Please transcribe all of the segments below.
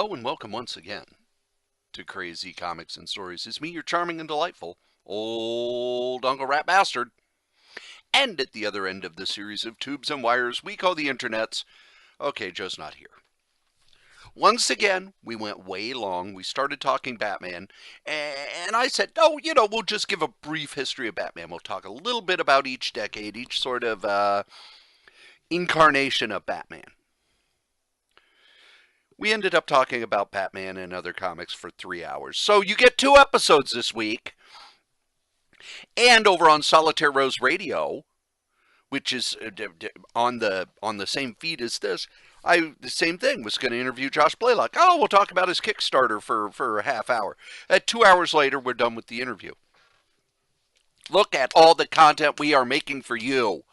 Hello and welcome once again to Crazy Comics and Stories. It's me, your charming and delightful old Uncle Rat Bastard. And at the other end of the series of tubes and wires we call the internets, okay, Joe's not here. Once again, we went way long. We started talking Batman, and I said, we'll just give a brief history of Batman. We'll talk a little bit about each decade, each sort of incarnation of Batman. We ended up talking about Batman and other comics for 3 hours. So you get 2 episodes this week. And over on Solitaire Rose Radio, which is on the same feed as this, the same thing, was going to interview Josh Blaylock. Oh, we'll talk about his Kickstarter for a half hour. 2 hours later, we're done with the interview. Look at all the content we are making for you.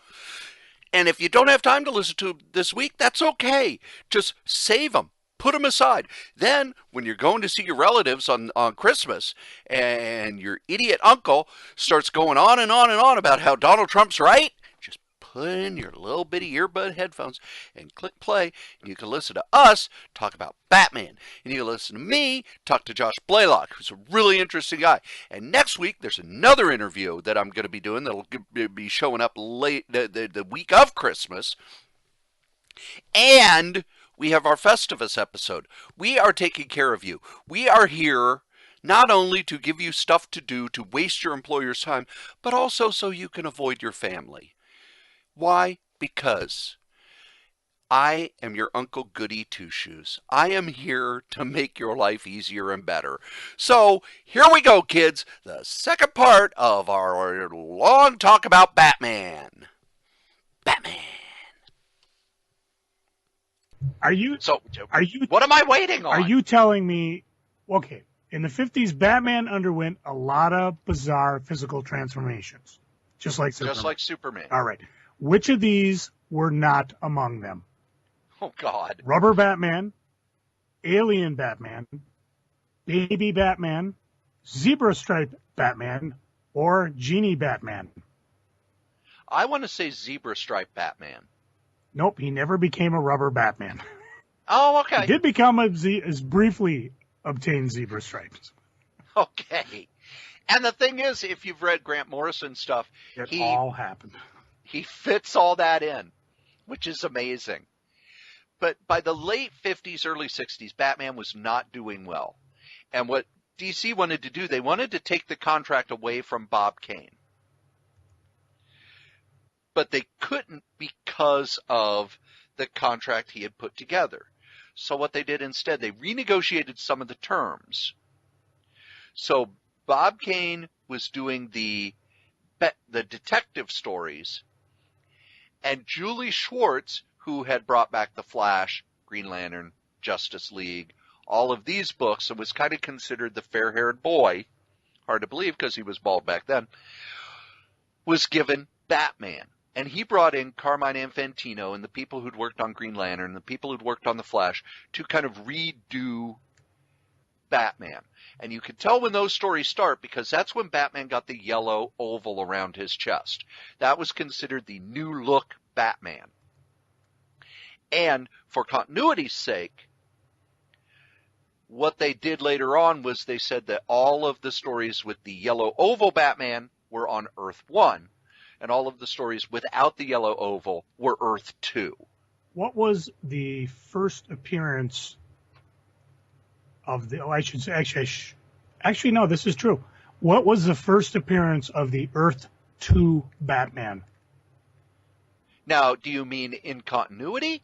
And if you don't have time to listen to this week, that's okay. Just save them. Put them aside. Then, when you're going to see your relatives on Christmas, and your idiot uncle starts going on and on and on about how Donald Trump's right, just put in your little bitty earbud headphones and click play, and you can listen to us talk about Batman. And you can listen to me talk to Josh Blaylock, who's a really interesting guy. And next week, there's another interview that I'm going to be doing that'll be showing up late the week of Christmas. And we have our Festivus episode. We are taking care of you. We are here not only to give you stuff to do to waste your employer's time, but also so you can avoid your family. Why? Because I am your Uncle Goody Two Shoes. I am here to make your life easier and better. So here we go, kids. The second part of our long talk about Batman. Batman. What am I waiting on? Are you telling me, okay, in the 50s, Batman underwent a lot of bizarre physical transformations, just like Superman. Just like Superman. All right. Which of these were not among them? Oh, God. Rubber Batman, Alien Batman, Baby Batman, Zebra Stripe Batman, or Genie Batman? I want to say Zebra Stripe Batman. Nope, he never became a rubber Batman. Oh, okay. He did become briefly obtain zebra stripes. Okay. And the thing is, if you've read Grant Morrison stuff, it all happened. He fits all that in, which is amazing. But by the late 50s, early 60s, Batman was not doing well. And what DC wanted to do, they wanted to take the contract away from Bob Kane. But they couldn't because of the contract he had put together. So what they did instead, they renegotiated some of the terms. So Bob Kane was doing the detective stories, and Julie Schwartz, who had brought back The Flash, Green Lantern, Justice League, all of these books, and was kind of considered the fair-haired boy, hard to believe because he was bald back then, was given Batman. And he brought in Carmine Infantino and the people who'd worked on Green Lantern and the people who'd worked on The Flash to kind of redo Batman. And you can tell when those stories start because that's when Batman got the yellow oval around his chest. That was considered the new look Batman. And for continuity's sake, what they did later on was they said that all of the stories with the yellow oval Batman were on Earth 1. And all of the stories without the yellow oval were Earth 2. What was the first appearance of the... Oh, I should say... Actually, no, this is true. What was the first appearance of the Earth 2 Batman? Now, do you mean in continuity?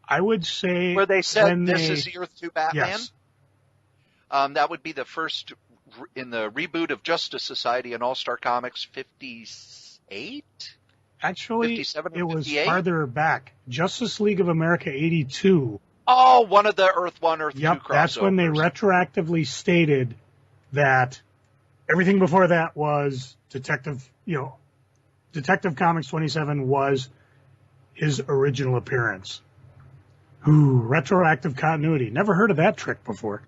I would say... Where they said this is the Earth 2 Batman? Yes. That would be the first... in the reboot of Justice Society and All-Star Comics 58? Actually, 57 it was 58? farther back. Justice League of America 82. Oh, one of the Earth 1, Earth 2 crossovers. That's when they retroactively stated that everything before that was Detective Comics 27 was his original appearance. Ooh, retroactive continuity. Never heard of that trick before.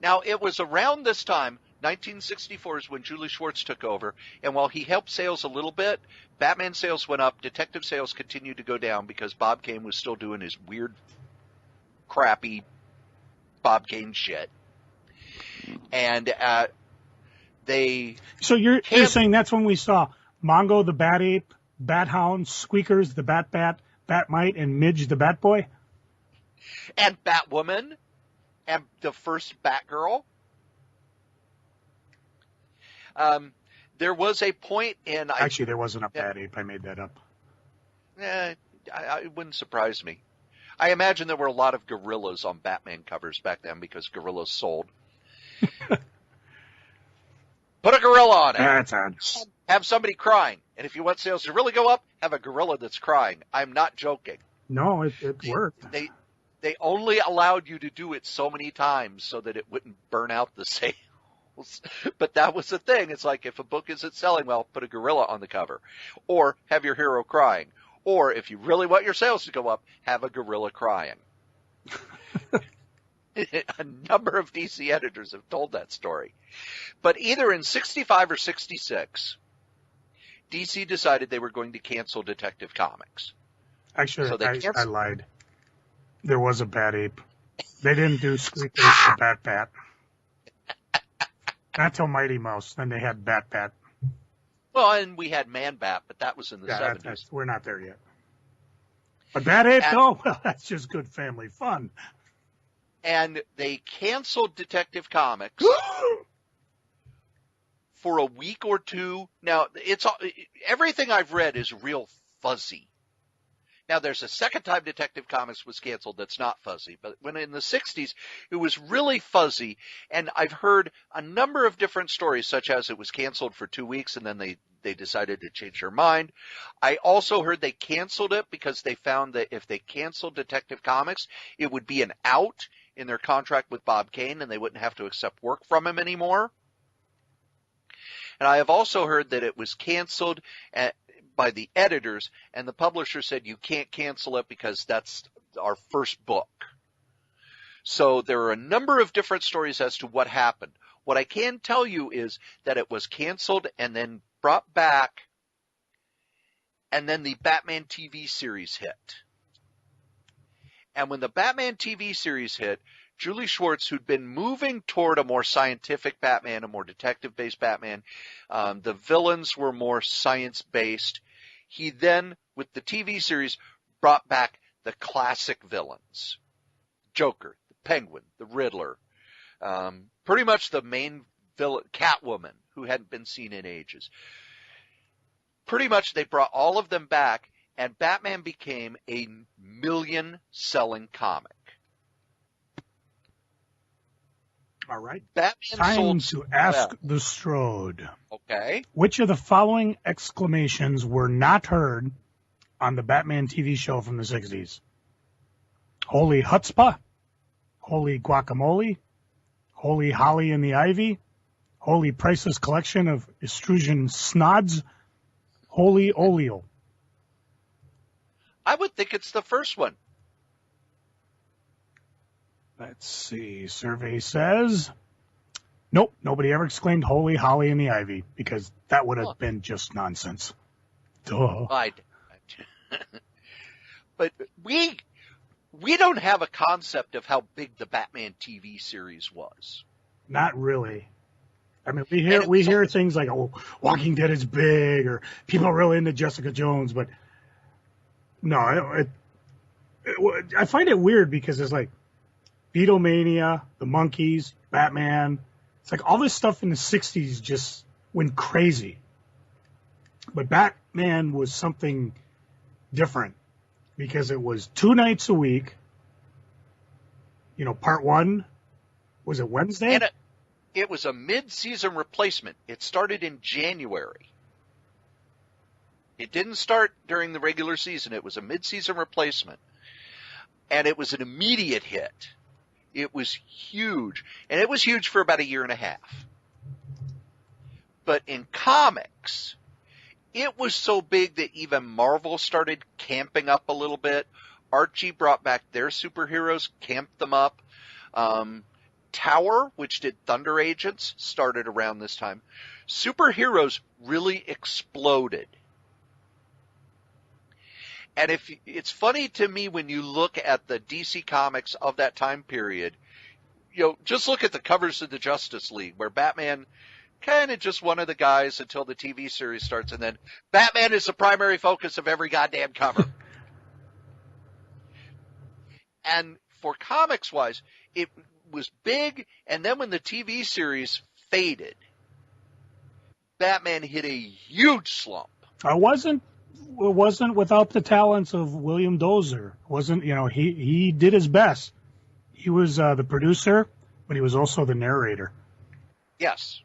Now, it was around this time, 1964 is when Julie Schwartz took over, and while he helped sales a little bit, Batman sales went up, detective sales continued to go down because Bob Kane was still doing his weird, crappy Bob Kane shit. And they... So you're saying that's when we saw Mongo the Bat Ape, Bat Hound, Squeakers the Bat Bat, Bat Mite, and Midge the Bat Boy? And Batwoman, and the first Batgirl. There was a point in... Actually, there wasn't a Bat Ape. I made that up. It wouldn't surprise me. I imagine there were a lot of gorillas on Batman covers back then because gorillas sold. Put a gorilla on it. That's odd. Have somebody crying. And if you want sales to really go up, have a gorilla that's crying. I'm not joking. No, it worked. They only allowed you to do it so many times so that it wouldn't burn out the sales. But that was the thing. It's like if a book isn't selling well, put a gorilla on the cover. Or have your hero crying. Or if you really want your sales to go up, have a gorilla crying. A number of DC editors have told that story. But either in 65 or 66, DC decided they were going to cancel Detective Comics. Actually, so I lied. There was a Bat Ape. They didn't do Squeakers or Bat Bat. Not till Mighty Mouse. Then they had Bat Bat. Well, and we had Man Bat, but that was in the 70s. We're not there yet. But Bat Ape, well, that's just good family fun. And they canceled Detective Comics for a week or two. Now, everything I've read is real fuzzy. Now, there's a second time Detective Comics was canceled that's not fuzzy, but when in the 60s, it was really fuzzy, and I've heard a number of different stories, such as it was canceled for 2 weeks, and then they decided to change their mind. I also heard they canceled it because they found that if they canceled Detective Comics, it would be an out in their contract with Bob Kane, and they wouldn't have to accept work from him anymore. And I have also heard that it was canceled by the editors, and the publisher said you can't cancel it because that's our first book. So there are a number of different stories as to what happened. What I can tell you is that it was canceled and then brought back, and then the Batman TV series hit. And when the Batman TV series hit, Julie Schwartz, who'd been moving toward a more scientific Batman, a more detective-based Batman, the villains were more science-based. He then, with the TV series, brought back the classic villains. Joker, the Penguin, the Riddler, pretty much the main villain, Catwoman, who hadn't been seen in ages. Pretty much they brought all of them back, and Batman became a million-selling comic. All right. Batman Time to ask the Strode. Okay. Which of the following exclamations were not heard on the Batman TV show from the 60s? Holy chutzpah? Holy guacamole? Holy holly in the ivy? Holy priceless collection of estrusian snods? Holy oleo? I would think it's the first one. Let's see. Survey says, nope, nobody ever exclaimed holy holly in the ivy because that would have been just nonsense. Duh. But we don't have a concept of how big the Batman TV series was. Not really. I mean, we hear things like, oh, Walking Dead is big, or people are really into Jessica Jones, but no, I find it weird because it's like Beatlemania, the Monkees, Batman. It's like all this stuff in the 60s just went crazy. But Batman was something different because it was 2 nights a week. You know, part one, was it Wednesday? And it was a mid-season replacement. It started in January. It didn't start during the regular season. It was a mid-season replacement. And it was an immediate hit. It was huge. And it was huge for about a year and a half. But in comics, it was so big that even Marvel started camping up a little bit. Archie brought back their superheroes, camped them up. Tower, which did Thunder Agents, started around this time. Superheroes really exploded. And if it's funny to me when you look at the DC comics of that time period, just look at the covers of the Justice League, where Batman kind of just one of the guys until the TV series starts, and then Batman is the primary focus of every goddamn cover. And for comics-wise, it was big, and then when the TV series faded, Batman hit a huge slump. It wasn't without the talents of William Dozier. He did his best. He was the producer, but he was also the narrator. Yes.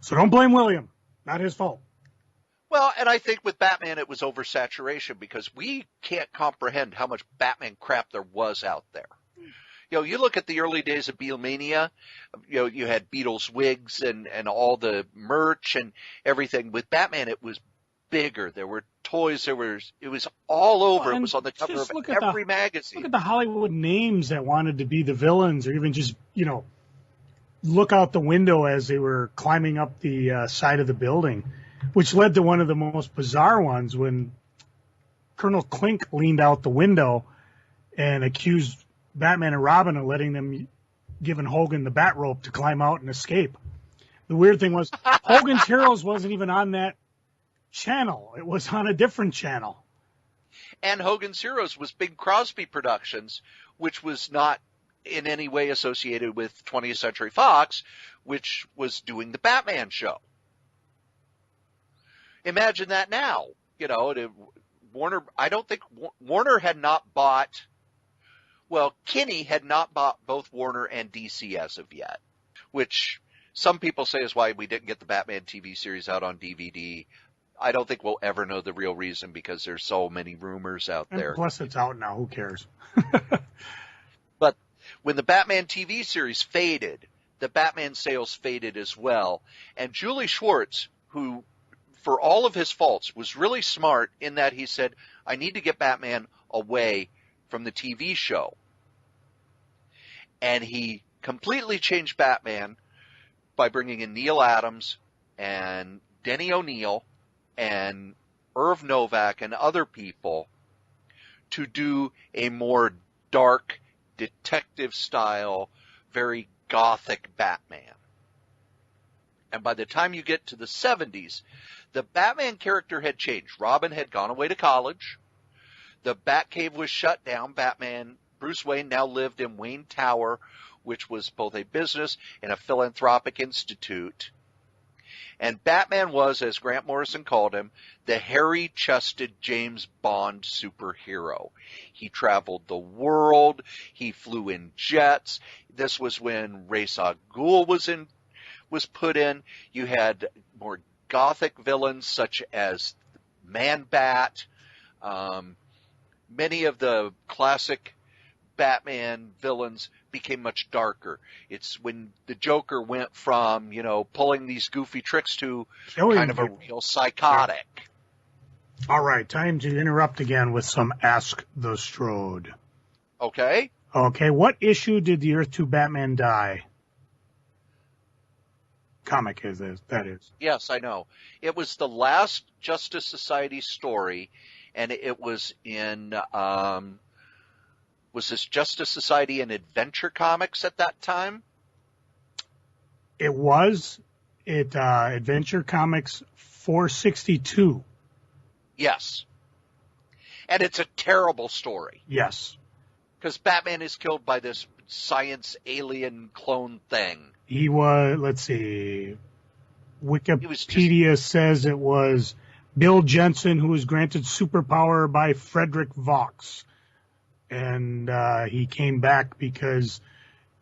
So don't blame William. Not his fault. Well, and I think with Batman it was oversaturation because we can't comprehend how much Batman crap there was out there. You look at the early days of Beatlemania, you had Beatles wigs and all the merch and everything. With Batman, it was bigger. There were toys. It was all over. It was on the cover of every magazine. Look at the Hollywood names that wanted to be the villains, or even just, look out the window as they were climbing up the side of the building, which led to one of the most bizarre ones when Colonel Klink leaned out the window and accused Batman and Robin of giving Hogan the bat rope to climb out and escape. The weird thing was Hogan's Heroes wasn't even on that channel. It was on a different channel. And Hogan's Heroes was Bing Crosby Productions, which was not in any way associated with 20th Century Fox, which was doing the Batman show. Imagine that now. Warner, I don't think Warner had not bought, Kinney had not bought both Warner and DC as of yet, which some people say is why we didn't get the Batman TV series out on DVD. I don't think we'll ever know the real reason because there's so many rumors out there. And plus, it's out now. Who cares? But when the Batman TV series faded, the Batman sales faded as well. And Julie Schwartz, who, for all of his faults, was really smart in that he said, I need to get Batman away from the TV show. And he completely changed Batman by bringing in Neal Adams and Denny O'Neil and Irv Novak and other people to do a more dark, detective style, very gothic Batman. And by the time you get to the 70s, the Batman character had changed. Robin had gone away to college. The Batcave was shut down. Bruce Wayne now lived in Wayne Tower, which was both a business and a philanthropic institute. And Batman was, as Grant Morrison called him, the hairy-chested James Bond superhero. He traveled the world. He flew in jets. This was when Ra's al Ghul was put in. You had more gothic villains such as Man-Bat. Many of the classic Batman villains became much darker. It's when the Joker went from, pulling these goofy tricks to kind of a real psychotic. All right, time to interrupt again with some Ask the Strode. Okay. Okay, what issue did the Earth 2 Batman die? Comic that is. Yes, I know. It was the last Justice Society story, and it was in... was this Justice Society and Adventure Comics at that time? It was. Adventure Comics 462. Yes. And it's a terrible story. Yes. Because Batman is killed by this science alien thing. He was, let's see, Wikipedia says it was Bill Jensen, who was granted superpower by Frederick Vox. And he came back because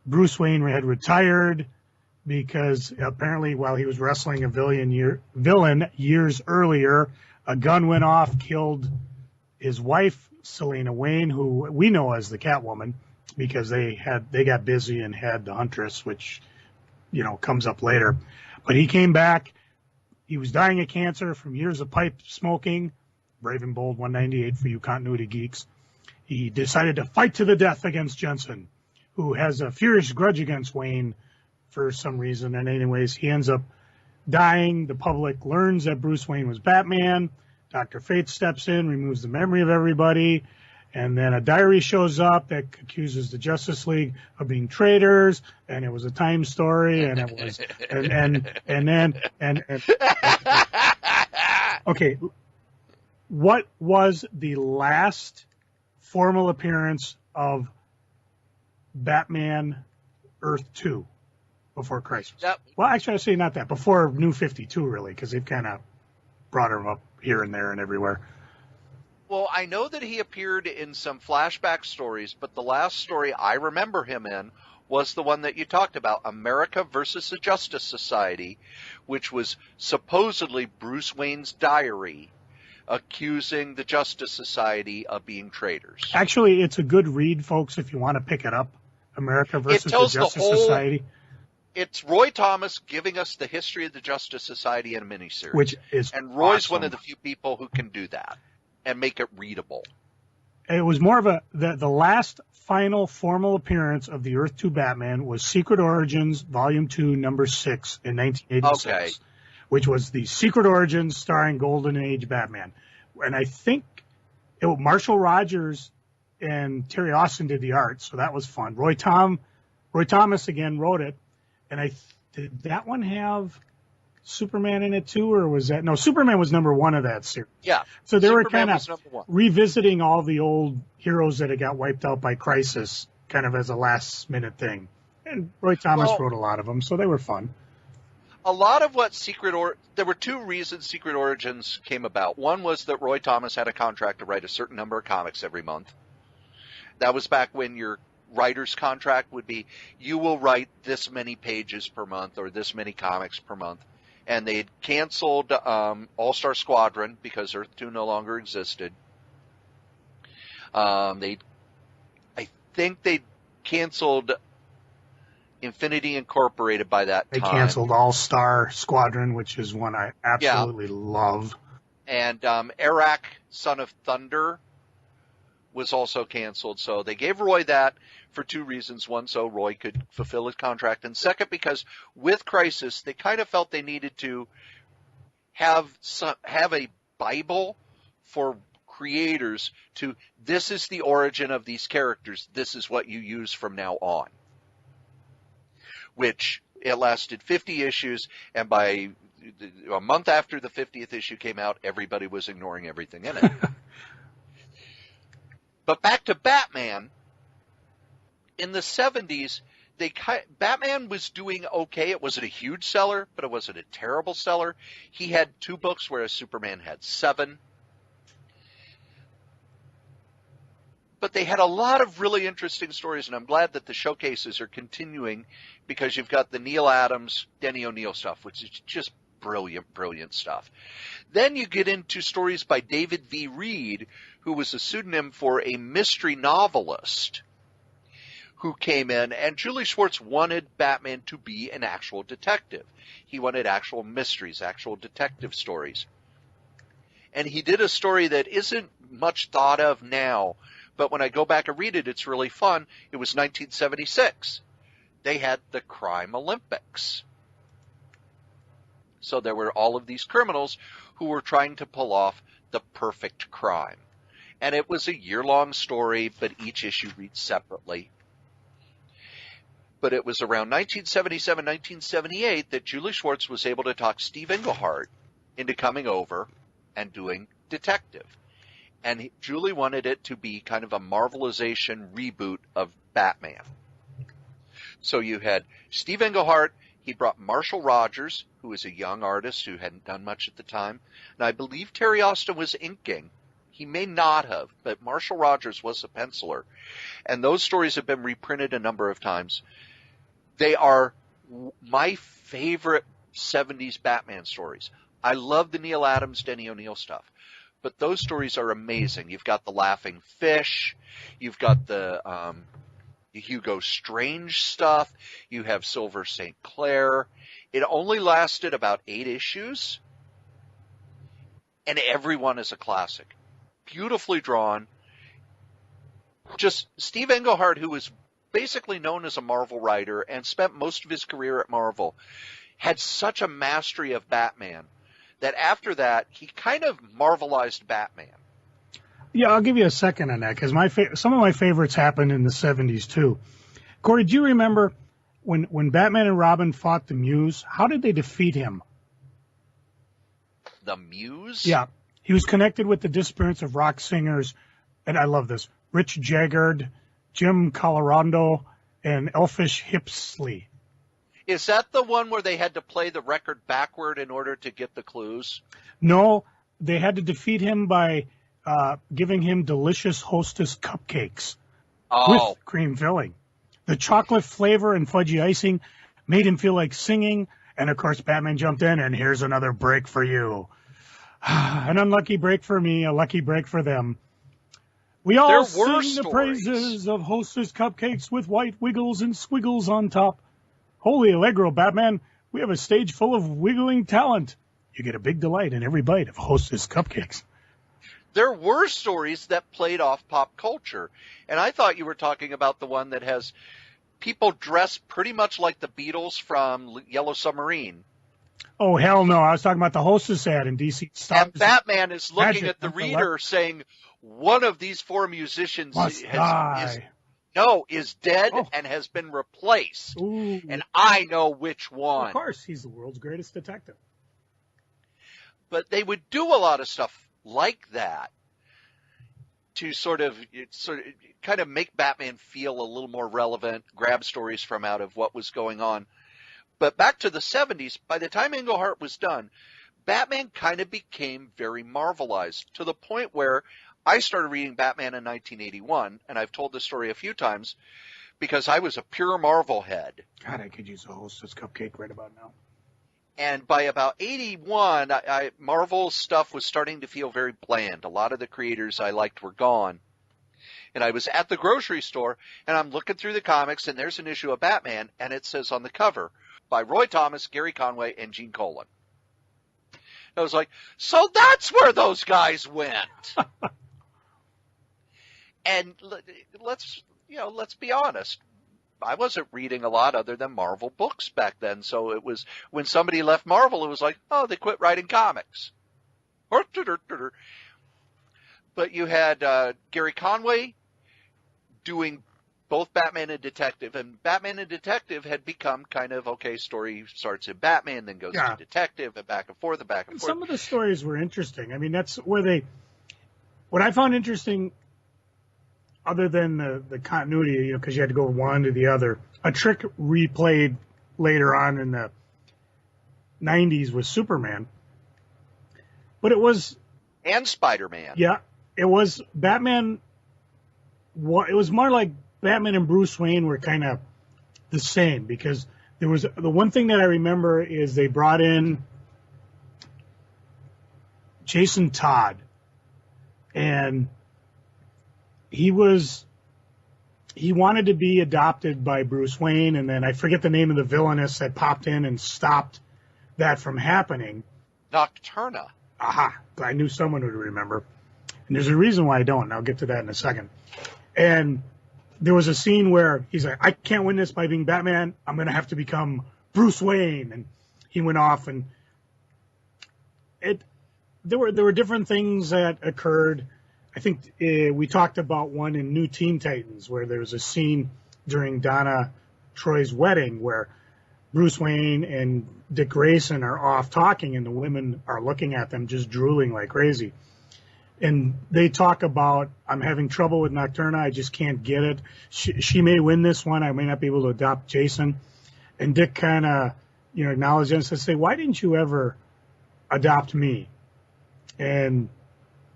Bruce Wayne had retired because apparently while he was wrestling a villain years earlier, a gun went off, killed his wife, Selena Wayne, who we know as the Catwoman, because they got busy and had the Huntress, which, comes up later. But he came back. He was dying of cancer from years of pipe smoking. Brave and Bold 198 for you continuity geeks. He decided to fight to the death against Jensen, who has a furious grudge against Wayne for some reason. And anyways, he ends up dying. The public learns that Bruce Wayne was Batman. Dr. Fate steps in, removes the memory of everybody. And then a diary shows up that accuses the Justice League of being traitors, and it was a time story, and it was, okay. What was the last formal appearance of Batman Earth 2 before Crisis? Well, actually, I say not that. Before New 52, really, because they've kind of brought him up here and there and everywhere. Well, I know that he appeared in some flashback stories, but the last story I remember him in was the one that you talked about, America versus the Justice Society, which was supposedly Bruce Wayne's diary accusing the Justice Society of being traitors. Actually, it's a good read, folks, if you want to pick it up. America versus the Justice Society. It's Roy Thomas giving us the history of the Justice Society in a miniseries. Which is And Roy's awesome. one of the few people who can do that and make it readable. It was more of the last final formal appearance of the Earth 2 Batman was Secret Origins Volume 2, Number 6 in 1986. Okay. Which was the Secret Origins starring Golden Age Batman. And I think Marshall Rodgers and Terry Austin did the art, so that was fun. Roy Thomas again wrote it. And did that one have Superman in it too, or was that? No, Superman was number 1 of that series. Yeah. So they were Superman kind of revisiting all the old heroes that had got wiped out by Crisis, kind of as a last minute thing. And Roy Thomas wrote a lot of them, so they were fun. A lot of what there were 2 reasons Secret Origins came about. One was that Roy Thomas had a contract to write a certain number of comics every month. That was back when your writer's contract would be, you will write this many pages per month or this many comics per month. And they'd canceled All-Star Squadron because Earth 2 no longer existed. I think they canceled Infinity Incorporated by that time. They canceled All-Star Squadron, which is one I absolutely love. And Arak, Son of Thunder, was also canceled. So they gave Roy that for 2 reasons. One, so Roy could fulfill his contract. And second, because with Crisis, they kind of felt they needed to have a Bible for creators to, this is the origin of these characters. This is what you use from now on. Which it lasted 50 issues, and by a month after the 50th issue came out, everybody was ignoring everything in it. But back to Batman, in the 70s, Batman was doing okay. It wasn't a huge seller, but it wasn't a terrible seller. He had 2 books, whereas Superman had 7. But they had a lot of really interesting stories, and I'm glad that the showcases are continuing because you've got the Neal Adams, Denny O'Neil stuff, which is just brilliant, brilliant stuff. Then you get into stories by David V. Reed, who was a pseudonym for a mystery novelist who came in, and Julie Schwartz wanted Batman to be an actual detective. He wanted actual mysteries, actual detective stories. And he did a story that isn't much thought of now, but when I go back and read it, it's really fun. It was 1976. They had the Crime Olympics. So there were all of these criminals who were trying to pull off the perfect crime. And it was a year-long story, but each issue reads separately. But it was around 1977, 1978 that Julie Schwartz was able to talk Steve Englehart into coming over and doing Detective. And Julie wanted it to be kind of a Marvelization reboot of Batman. So you had Steve Englehart. He brought Marshall Rodgers, who was a young artist who hadn't done much at the time. And I believe Terry Austin was inking. He may not have, but Marshall Rodgers was a penciler. And those stories have been reprinted a number of times. They are my favorite 70s Batman stories. I love the Neal Adams, Denny O'Neil stuff. But those stories are amazing. You've got the Laughing Fish. You've got the Hugo Strange stuff. You have Silver St. Clair. It only lasted about 8 issues. And every one is a classic. Beautifully drawn. Just Steve Englehart, who was basically known as a Marvel writer and spent most of his career at Marvel, had such a mastery of Batman that after that, he kind of Marvelized Batman. Yeah, I'll give you a second on that because some of my favorites happened in the 70s too. Cory, do you remember when Batman and Robin fought the Muse? How did they defeat him? The Muse? Yeah. He was connected with the disappearance of rock singers, and I love this, Rich Jaggard, Jim Colorado, and Elfish Hipsley. Is that the one where they had to play the record backward in order to get the clues? No, they had to defeat him by giving him delicious Hostess cupcakes with cream filling. The chocolate flavor and fudgy icing made him feel like singing, and of course Batman jumped in, and here's another break for you. An unlucky break for me, a lucky break for them. We all sing the praises of Hostess cupcakes with white wiggles and squiggles on top. Holy Allegro, Batman, we have a stage full of wiggling talent. You get a big delight in every bite of Hostess cupcakes. There were stories that played off pop culture, and I thought you were talking about the one that has people dressed pretty much like the Beatles from Yellow Submarine. Oh, hell no. I was talking about the Hostess ad in DC. And Batman is looking at the reader saying, one of these four musicians is dead and has been replaced. Ooh. And I know which one. Of course, he's the world's greatest detective. But they would do a lot of stuff like that to sort of kind of make Batman feel a little more relevant, grab stories from out of what was going on. But back to the 70s, by the time Englehart was done, Batman kind of became very Marvelized to the point where I started reading Batman in 1981, and I've told this story a few times because I was a pure Marvel head. God, I could use a Hostess cupcake right about now. And by about 81, Marvel's stuff was starting to feel very bland. A lot of the creators I liked were gone. And I was at the grocery store, and I'm looking through the comics, and there's an issue of Batman, and it says on the cover, by Roy Thomas, Gary Conway, and Gene Colan. I was like, so that's where those guys went. And let's be honest. I wasn't reading a lot other than Marvel books back then. So it was when somebody left Marvel, it was like, oh, they quit writing comics. But you had Gary Conway doing both Batman and Detective. And Batman and Detective had become kind of, okay, story starts in Batman, then goes to Detective, and back and forth and back and forth. Some of the stories were interesting. I mean, that's where what I found interesting, other than the continuity, because you had to go one to the other, a trick replayed later on in the 90s was Superman. But it was... And Spider-Man. Yeah. It was Batman... It was more like Batman and Bruce Wayne were kind of the same, because there was... The one thing that I remember is they brought in Jason Todd. And... He wanted to be adopted by Bruce Wayne, and then I forget the name of the villainess that popped in and stopped that from happening. Nocturna. Aha. I knew someone would remember. And there's a reason why I don't, and I'll get to that in a second. And there was a scene where he's like, I can't win this by being Batman. I'm going to have to become Bruce Wayne. And he went off, and there were different things that occurred. I think we talked about one in New Teen Titans where there was a scene during Donna Troy's wedding where Bruce Wayne and Dick Grayson are off talking and the women are looking at them just drooling like crazy. And they talk about, I'm having trouble with Nocturna. I just can't get it. She may win this one. I may not be able to adopt Jason. And Dick kind of, acknowledged and says, why didn't you ever adopt me? And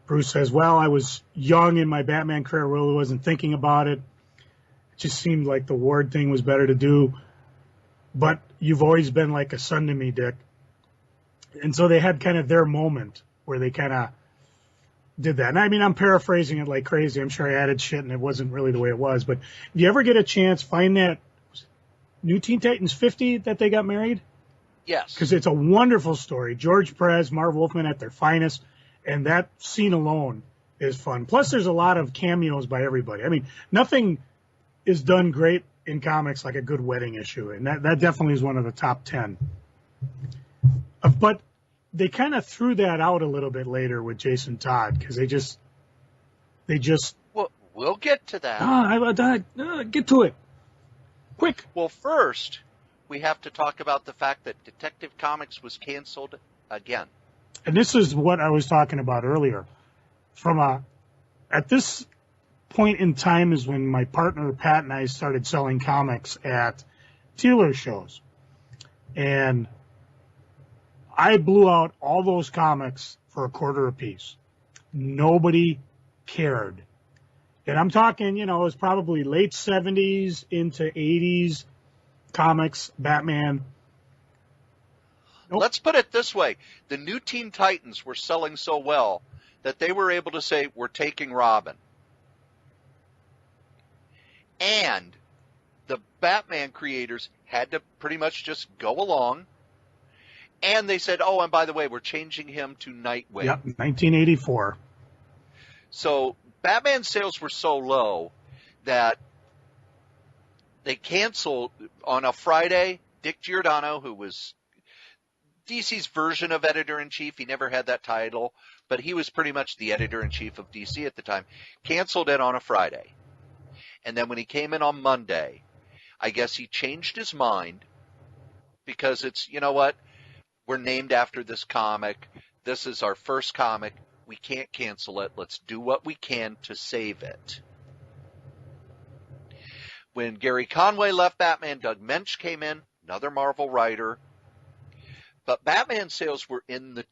Bruce says, well, I was young in my Batman career, really wasn't thinking about it. It just seemed like the Ward thing was better to do. But you've always been like a son to me, Dick. And so they had kind of their moment where they kind of did that. And I mean, I'm paraphrasing it like crazy. I'm sure I added shit and it wasn't really the way it was. But if you ever get a chance, find that New Teen Titans 50 that they got married. Yes. Because it's a wonderful story. George Perez, Marv Wolfman at their finest. And that scene alone is fun. Plus, there's a lot of cameos by everybody. I mean, nothing is done great in comics, like a good wedding issue, and that definitely is one of the top 10. But they kind of threw that out a little bit later with Jason Todd because they just Well, we'll get to that. get to it quick. Well, first, we have to talk about the fact that Detective Comics was canceled again. And this is what I was talking about earlier. At this point in time is when my partner Pat and I started selling comics at dealer shows. And I blew out all those comics for $0.25 apiece. Nobody cared. And I'm talking, it was probably late 70s into 80s comics, Batman. Nope. Let's put it this way. The new Teen Titans were selling so well that they were able to say, we're taking Robin. And the Batman creators had to pretty much just go along. And they said, oh, and by the way, we're changing him to Nightwing. Yep, 1984. So Batman sales were so low that they canceled on a Friday. Dick Giordano, who was DC's version of editor-in-chief, he never had that title, but he was pretty much the editor-in-chief of DC at the time, canceled it on a Friday. And then when he came in on Monday, I guess he changed his mind because it's, you know what, we're named after this comic. This is our first comic. We can't cancel it. Let's do what we can to save it. When Gary Conway left Batman, Doug Mensch came in, another Marvel writer. But Batman sales were in the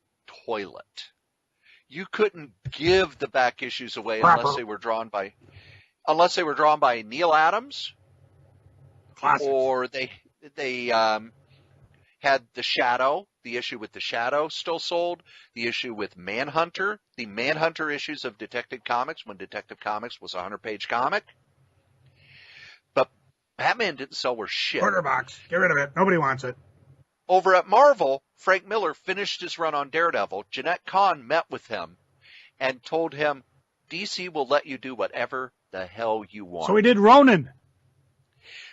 toilet. You couldn't give the back issues away unless they were drawn by Neal Adams. Classics. Or they had the Shadow. The issue with the Shadow still sold. The issue with Manhunter. The Manhunter issues of Detective Comics when Detective Comics was a 100-page comic. But Batman didn't sell worth shit. Quarter box. Get rid of it. Nobody wants it. Over at Marvel, Frank Miller finished his run on Daredevil. Jeanette Kahn met with him and told him, DC will let you do whatever the hell you want. So he did Ronin.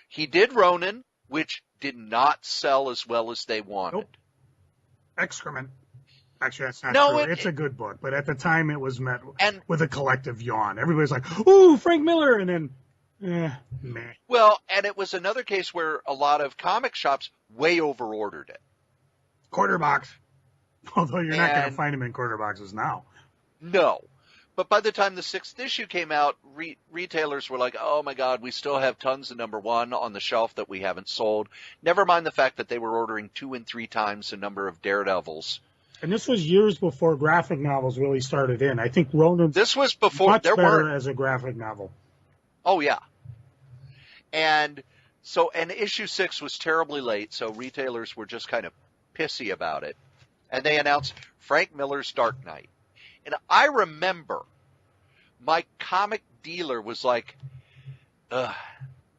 He did Ronin, which did not sell as well as they wanted. Nope. Excrement. Actually, that's not No, true. It's a good book, but at the time it was met with a collective yawn. Everybody's like, ooh, Frank Miller, and then, meh. Well, and it was another case where a lot of comic shops way overordered it. Quarter box. Although you're not going to find them in quarter boxes now. No. But by the time the 6th issue came out, retailers were like, oh my God, we still have tons of #1 on the shelf that we haven't sold. Never mind the fact that they were ordering 2 and 3 times the number of Daredevils. And this was years before graphic novels really started in. I think Ronin. This was before much there better were as a graphic novel. Oh yeah. And issue 6 was terribly late, so retailers were just kind of pissy about it. And they announced Frank Miller's Dark Knight. And I remember my comic dealer was like,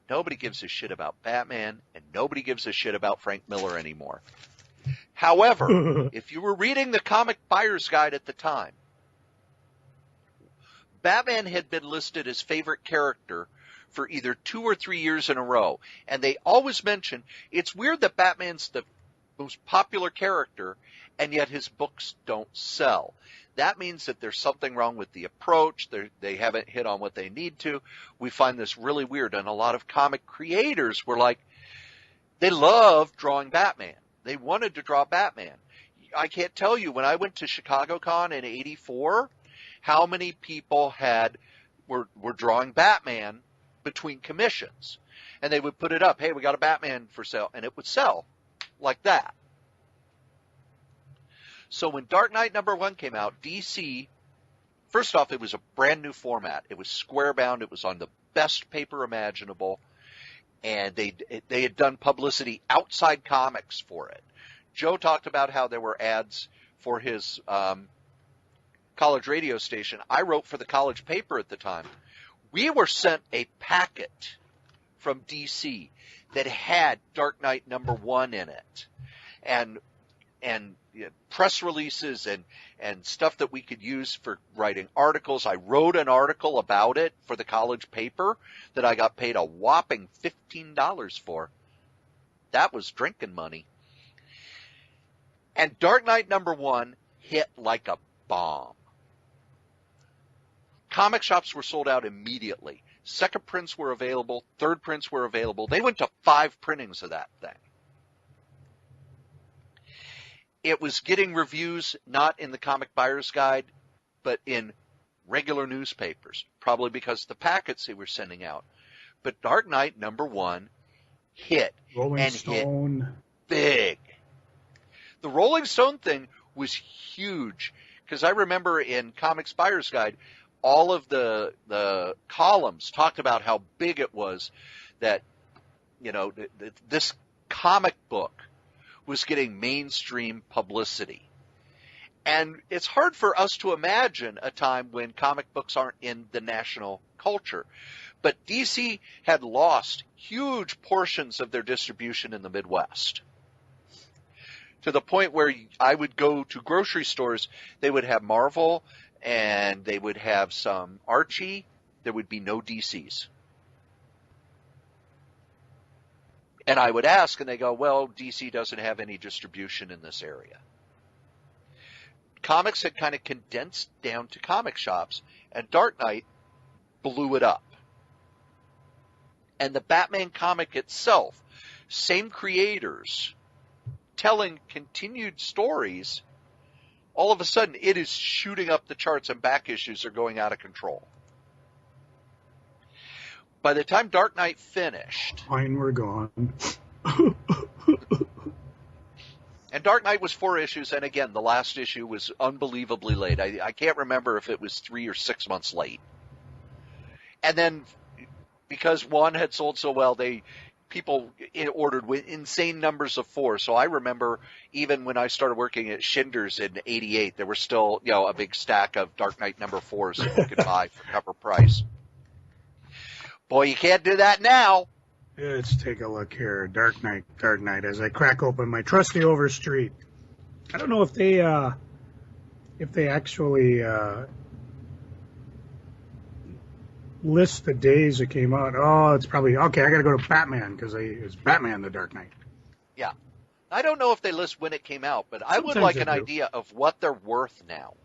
nobody gives a shit about Batman, and nobody gives a shit about Frank Miller anymore. However, if you were reading the Comic Buyer's Guide at the time, Batman had been listed as favorite character for either 2 or 3 years in a row. And they always mention, it's weird that Batman's the most popular character, and yet his books don't sell. That means that there's something wrong with the approach. They haven't hit on what they need to. We find this really weird. And a lot of comic creators were like, they love drawing Batman. They wanted to draw Batman. I can't tell you, when I went to ChicagoCon in '84, how many people were drawing Batman between commissions. And they would put it up, hey, we got a Batman for sale. And it would sell like that. So when Dark Knight #1 came out, DC, first off, it was a brand new format. It was square bound. It was on the best paper imaginable. And they had done publicity outside comics for it. Joe talked about how there were ads for his college radio station. I wrote for the college paper at the time. We were sent a packet from DC that had Dark Knight #1 in it. And and press releases and stuff that we could use for writing articles. I wrote an article about it for the college paper that I got paid a whopping $15 for. That was drinking money. And Dark Knight #1 hit like a bomb. Comic shops were sold out immediately. Second prints were available. Third prints were available. They went to 5 printings of that thing. It was getting reviews not in the Comic Buyer's Guide, but in regular newspapers, probably because of the packets they were sending out. But Dark Knight #1 hit Rolling and Stone. hit big. The Rolling Stone thing was huge because I remember in Comics Buyer's Guide, all of the columns talked about how big it was that, this comic book was getting mainstream publicity. And it's hard for us to imagine a time when comic books aren't in the national culture. But DC had lost huge portions of their distribution in the Midwest. To the point where I would go to grocery stores, they would have Marvel and they would have some Archie. There would be no DCs. And I would ask, and they go, well, DC doesn't have any distribution in this area. Comics had kind of condensed down to comic shops, and Dark Knight blew it up. And the Batman comic itself, same creators, telling continued stories, all of a sudden it is shooting up the charts and back issues are going out of control. By the time Dark Knight finished... Fine, we're gone. And Dark Knight was 4 issues, and again, the last issue was unbelievably late. I can't remember if it was 3 or 6 months late. And then, because 1 had sold so well, people ordered insane numbers of 4. So I remember even when I started working at Schindler's in '88, there were still a big stack of Dark Knight #4s that you could buy for cover price. Boy, you can't do that now. Let's take a look here. Dark Knight, as I crack open my trusty Overstreet. I don't know if they actually list the days it came out. Oh, it's probably, okay, I got to go to Batman because it's Batman the Dark Knight. Yeah. I don't know if they list when it came out, but I would like an idea of what they're worth now.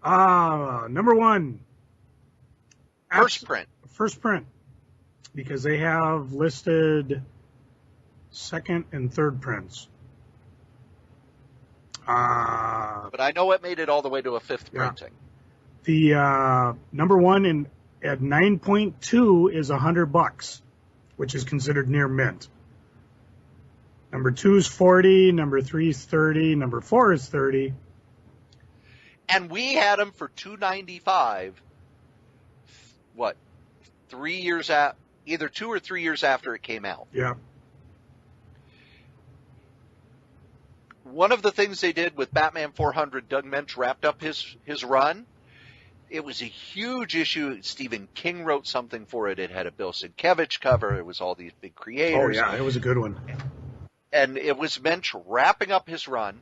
#1. First print. First print. Because they have listed second and third prints. But I know it made it all the way to a 5th printing. The #1 at 9.2 is $100, which is considered near mint. #2 is 40, #3 is 30, #4 is 30. And we had them for $2.95. What? 3 years at either 2 or 3 years after it came out. Yeah. One of the things they did with Batman 400, Doug Moench wrapped up his run. It was a huge issue. Stephen King wrote something for it. It had a Bill Sienkiewicz cover. It was all these big creators. Oh, yeah, it was a good one. And it was Moench wrapping up his run.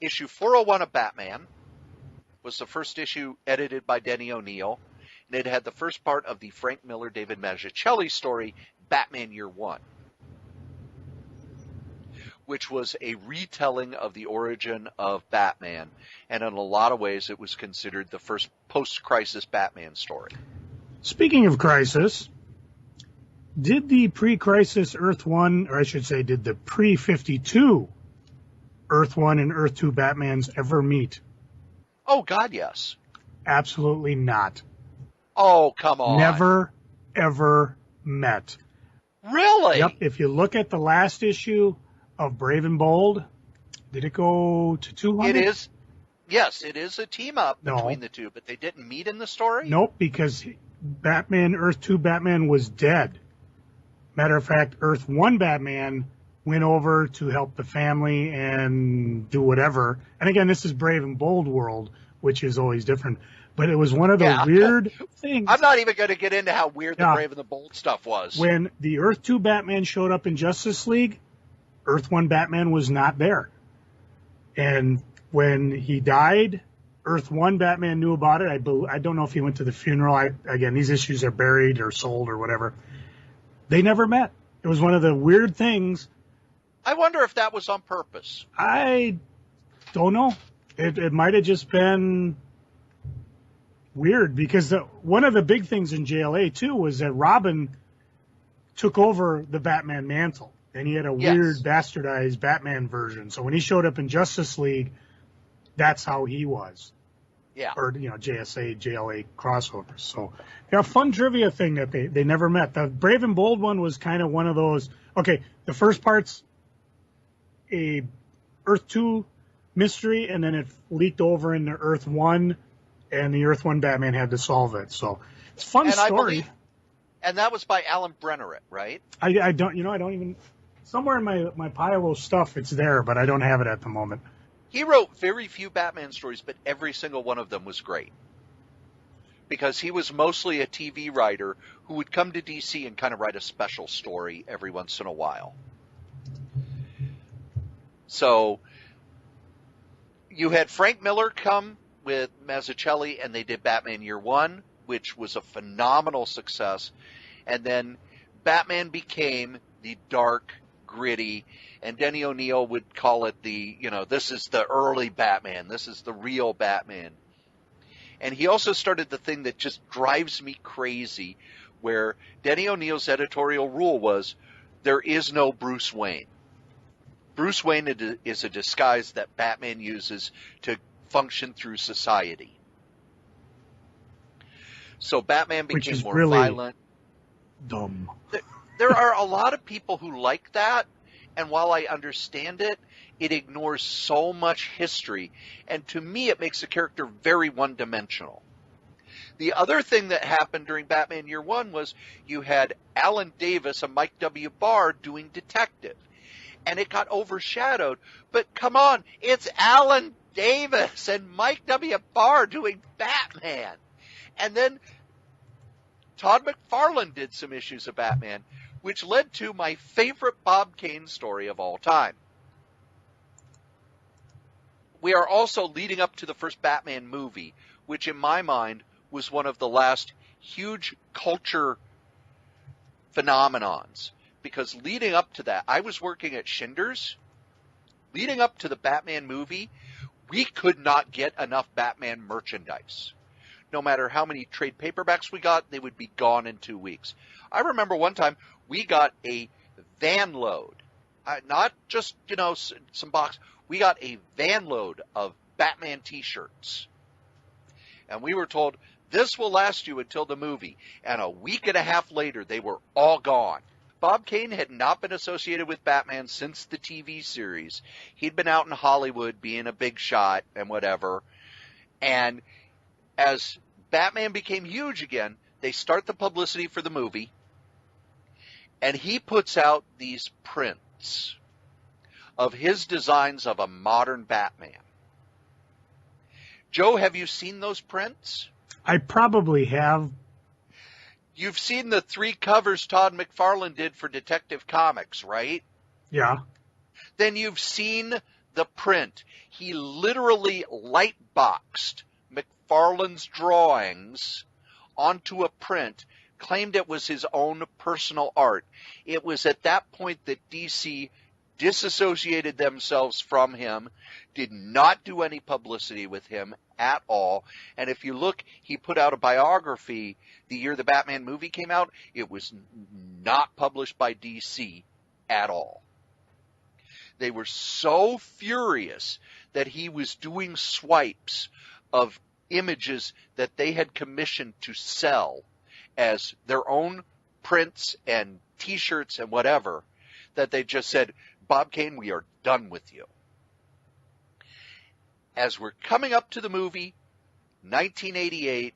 Issue 401 of Batman was the first issue edited by Denny O'Neil. And it had the first part of the Frank Miller, David Mazzucchelli story, Batman Year One, which was a retelling of the origin of Batman. And in a lot of ways, it was considered the first post-crisis Batman story. Speaking of crisis, did the pre-crisis Earth 1, or I should say, did the pre-52 Earth 1 and Earth 2 Batmans ever meet? Oh, God, yes. Absolutely not. Oh, come on. Never, ever met. Really? Yep. If you look at the last issue of Brave and Bold, did it go to 200? It is. Yes, it is a team-up between the two, but they didn't meet in the story? Nope, because Batman, Earth 2 Batman was dead. Matter of fact, Earth 1 Batman went over to help the family and do whatever. And again, this is Brave and Bold world, which is always different. But it was one of the weird things. I'm not even going to get into how weird the Brave and the Bold stuff was. When the Earth 2 Batman showed up in Justice League, Earth 1 Batman was not there. And when he died, Earth 1 Batman knew about it. I don't know if he went to the funeral. Again, these issues are buried or sold or whatever. They never met. It was one of the weird things. I wonder if that was on purpose. I don't know. It might have just been weird because one of the big things in JLA, too, was that Robin took over the Batman mantle. And he had a weird bastardized Batman version. So when he showed up in Justice League, that's how he was. Yeah. Or, JSA, JLA crossovers. So, yeah, a fun trivia thing that they never met. The Brave and Bold one was kind of one of those. Okay, the first part's a Earth 2 mystery, and then it leaked over into Earth 1, and the Earth 1 Batman had to solve it. So, it's a fun story. And that was by Alan Brenneret, right? I don't even. Somewhere in my pile of stuff, it's there, but I don't have it at the moment. He wrote very few Batman stories, but every single one of them was great. Because he was mostly a TV writer who would come to DC and kind of write a special story every once in a while. So, you had Frank Miller come with Mazzucchelli, and they did Batman Year One, which was a phenomenal success. And then Batman became the dark, gritty, and Denny O'Neil would call it this is the early Batman. This is the real Batman. And he also started the thing that just drives me crazy, where Denny O'Neil's editorial rule was, there is no Bruce Wayne. Bruce Wayne is a disguise that Batman uses to function through society. So Batman became more really violent. Dumb. There are a lot of people who like that, and while I understand it, it ignores so much history, and to me it makes the character very one-dimensional. The other thing that happened during Batman Year One was you had Alan Davis and Mike W. Barr doing detective, and it got overshadowed. But come on, it's Alan Davis and Mike W. Barr doing Batman. And then Todd McFarlane did some issues of Batman, which led to my favorite Bob Kane story of all time. We are also leading up to the first Batman movie, which in my mind was one of the last huge culture phenomenons. Because leading up to that, I was working at Schindler's. Leading up to the Batman movie, we could not get enough Batman merchandise. No matter how many trade paperbacks we got, they would be gone in 2 weeks. I remember one time we got a van load, not just, some box. We got a van load of Batman t-shirts. And we were told, this will last you until the movie. And a week and a half later, they were all gone. Bob Kane had not been associated with Batman since the TV series. He'd been out in Hollywood being a big shot and whatever. And as Batman became huge again, they start the publicity for the movie, and he puts out these prints of his designs of a modern Batman. Joe, have you seen those prints? I probably have. You've seen the 3 covers Todd McFarlane did for Detective Comics, right? Yeah. Then you've seen the print. He literally light-boxed McFarlane's drawings onto a print, claimed it was his own personal art. It was at that point that DC disassociated themselves from him, did not do any publicity with him at all. And if you look, he put out a biography the year the Batman movie came out. It was not published by DC at all. They were so furious that he was doing swipes of images that they had commissioned to sell as their own prints and t-shirts and whatever, that they just said, Bob Kane, we are done with you. As we're coming up to the movie, 1988,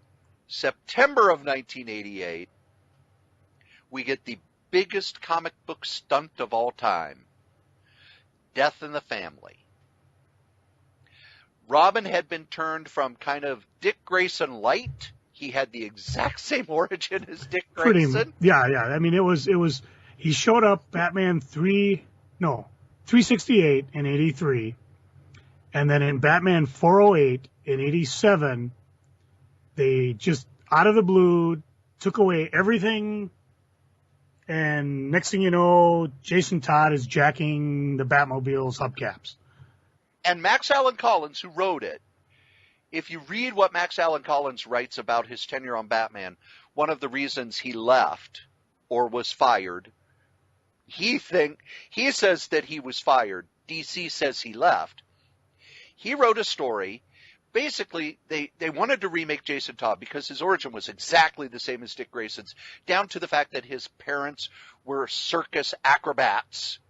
September of 1988, we get the biggest comic book stunt of all time, Death in the Family. Robin had been turned from kind of Dick Grayson light. He had the exact same origin as Dick Grayson. Yeah. I mean, it was. He showed up Batman 368 in 83, And then in Batman 408 in 87, they just out of the blue took away everything. And next thing you know, Jason Todd is jacking the Batmobile's hubcaps. And Max Allan Collins, who wrote it, if you read what Max Allan Collins writes about his tenure on Batman, one of the reasons he left or was fired, he says that he was fired. DC says he left. He wrote a story. Basically, they wanted to remake Jason Todd because his origin was exactly the same as Dick Grayson's, down to the fact that his parents were circus acrobats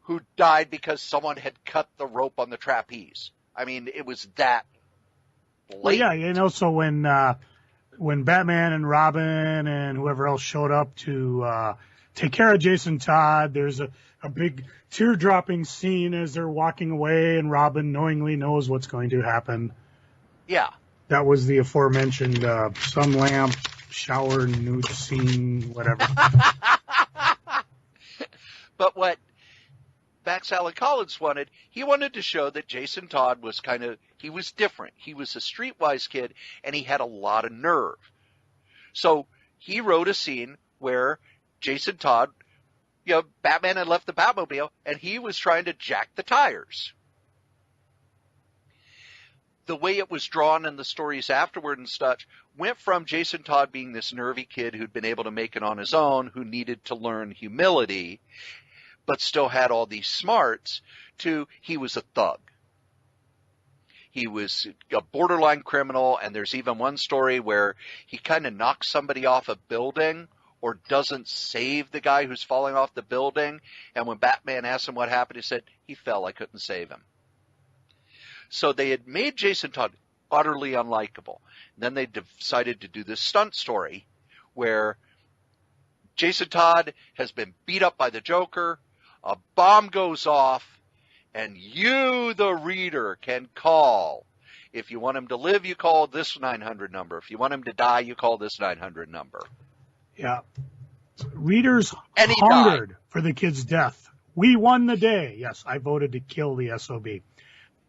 who died because someone had cut the rope on the trapeze. I mean, it was that blatant. Well, yeah, you know, so when Batman and Robin and whoever else showed up to take care of Jason Todd, there's a big tear-dropping scene as they're walking away, and Robin knowingly knows what's going to happen. Yeah. That was the aforementioned sun lamp, shower, nude scene, whatever. But what Max Allan Collins wanted, he wanted to show that Jason Todd was he was different. He was a streetwise kid, and he had a lot of nerve. So he wrote a scene where Jason Todd, Batman had left the Batmobile, and he was trying to jack the tires. The way it was drawn in the stories afterward and such went from Jason Todd being this nervy kid who'd been able to make it on his own, who needed to learn humility, but still had all these smarts, to he was a thug. He was a borderline criminal, and there's even one story where he kind of knocks somebody off a building or doesn't save the guy who's falling off the building, and when Batman asked him what happened, he said, he fell, I couldn't save him. So they had made Jason Todd utterly unlikable. Then they decided to do this stunt story where Jason Todd has been beat up by the Joker, a bomb goes off, and you, the reader, can call. If you want him to live, you call this 900 number. If you want him to die, you call this 900 number. Yeah. Readers hungered for the kid's death. We won the day. Yes, I voted to kill the SOB.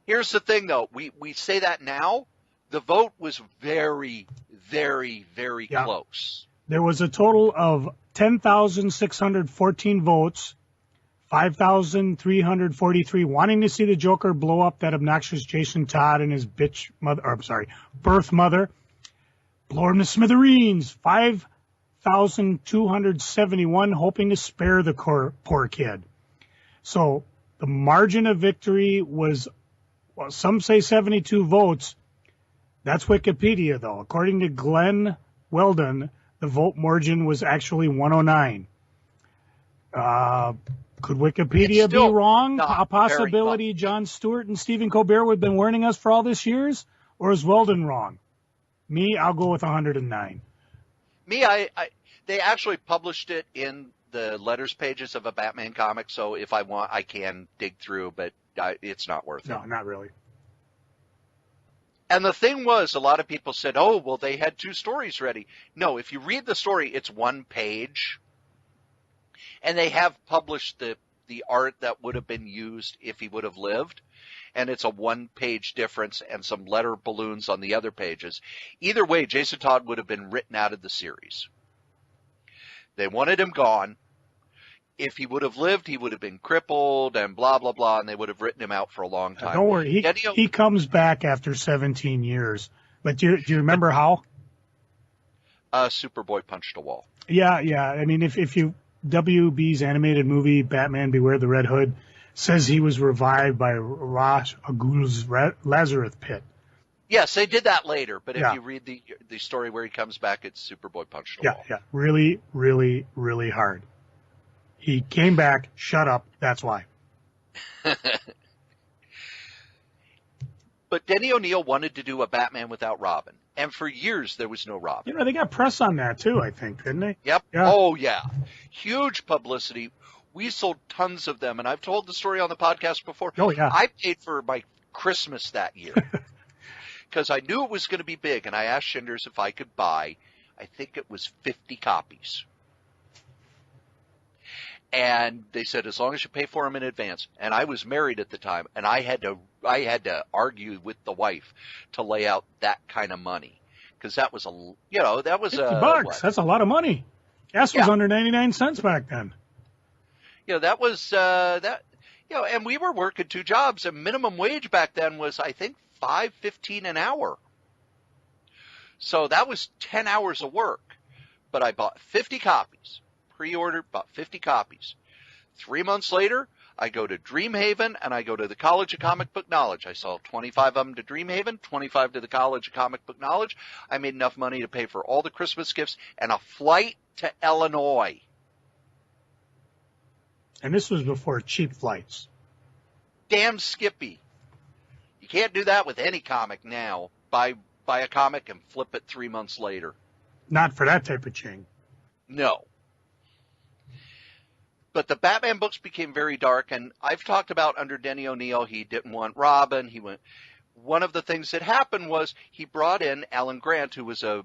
Here's the thing, though. We say that now. The vote was very, very, very close. There was a total of 10,614 votes, 5,343 wanting to see the Joker blow up that obnoxious Jason Todd and his birth mother. Blow him to smithereens. 5,271 hoping to spare the poor kid. So the margin of victory was, well, some say 72 votes. That's Wikipedia, though. According to Glenn Weldon, the vote margin was actually 109. Could Wikipedia be wrong? A possibility Jon Stewart and Stephen Colbert would have been warning us for all these years? Or is Weldon wrong? Me, I'll go with 109. Me, they actually published it in the letters pages of a Batman comic, so if I want, I can dig through, but it's not worth it. No, not really. And the thing was, a lot of people said, oh, well, they had 2 stories ready. No, if you read the story, it's 1 page. And they have published the art that would have been used if he would have lived. And it's a 1-page difference and some letter balloons on the other pages. Either way, Jason Todd would have been written out of the series. They wanted him gone. If he would have lived, he would have been crippled and blah, blah, blah, and they would have written him out for a long time. Don't worry. He comes back after 17 years. But do you remember how? Superboy punched a wall. Yeah. I mean, if you WB's animated movie, Batman Beware the Red Hood, says he was revived by Ra's al Ghul's Lazarus pit. Yes, they did that later, but if you read the story where he comes back, it's Superboy punched a wall. Yeah, really, really, really hard. He came back, shut up, that's why. But Denny O'Neil wanted to do a Batman without Robin, and for years there was no Robin. You know, they got press on that too, I think, didn't they? Yep. Yeah. Oh, yeah. Huge publicity. We sold tons of them, and I've told the story on the podcast before. Oh, yeah. I paid for my Christmas that year because I knew it was going to be big, and I asked Shinders if I could buy, I think it was 50 copies. And they said, as long as you pay for them in advance. And I was married at the time, and I had to argue with the wife to lay out that kind of money. Because that was that was $50. what? That's a lot of money. Gas was under 99 cents back then. That was, and we were working 2 jobs, and minimum wage back then was, I think, $5.15 an hour. So that was 10 hours of work. But I bought 50 copies, pre-ordered, bought 50 copies. 3 months later, I go to Dreamhaven, and I go to the College of Comic Book Knowledge. I sold 25 of them to Dreamhaven, 25 to the College of Comic Book Knowledge. I made enough money to pay for all the Christmas gifts and a flight to Illinois. And this was before cheap flights. Damn Skippy. You can't do that with any comic now. Buy a comic and flip it 3 months later. Not for that type of ching. No. But the Batman books became very dark, and I've talked about under Denny O'Neil, he didn't want Robin. One of the things that happened was he brought in Alan Grant, who was a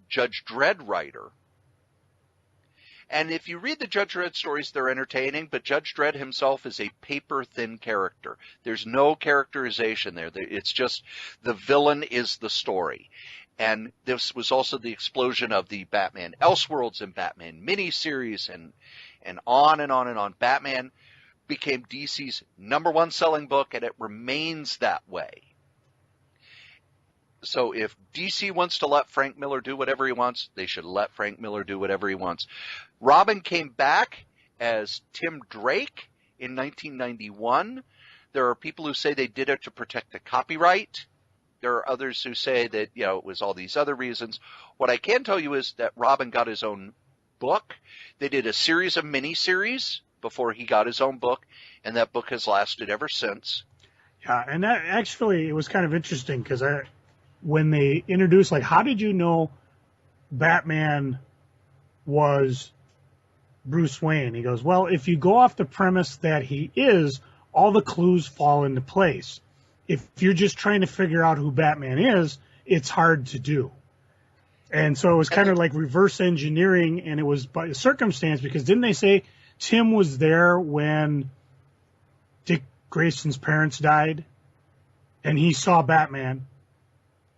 Judge Dredd writer. And if you read the Judge Dredd stories, they're entertaining, but Judge Dredd himself is a paper-thin character. There's no characterization there. It's just the villain is the story. And this was also the explosion of the Batman Elseworlds and Batman miniseries and on and on and on. Batman became DC's #1 selling book, and it remains that way. So if DC wants to let Frank Miller do whatever he wants, they should let Frank Miller do whatever he wants. Robin came back as Tim Drake in 1991. There are people who say they did it to protect the copyright. There are others who say that, it was all these other reasons. What I can tell you is that Robin got his own book. They did a series of miniseries before he got his own book, and that book has lasted ever since. Yeah, and that actually, it was kind of interesting because when they introduced, how did you know Batman was Bruce Wayne? He goes, well, if you go off the premise that he is, all the clues fall into place. If you're just trying to figure out who Batman is, it's hard to do. And so it was kind of like reverse engineering, and it was by circumstance, because didn't they say Tim was there when Dick Grayson's parents died, and he saw Batman,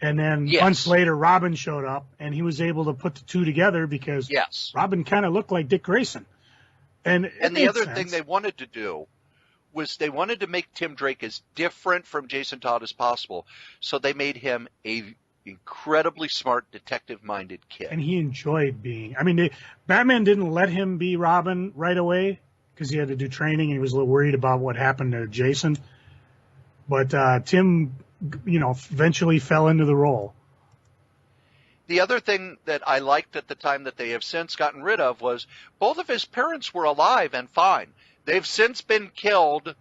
and then months later Robin showed up, and he was able to put the two together because Robin kind of looked like Dick Grayson. And the other thing they wanted to do was they wanted to make Tim Drake as different from Jason Todd as possible, so they made him a incredibly smart, detective-minded kid. And he enjoyed being... Batman didn't let him be Robin right away because he had to do training and he was a little worried about what happened to Jason. But Tim, eventually fell into the role. The other thing that I liked at the time that they have since gotten rid of was both of his parents were alive and fine. They've since been killed.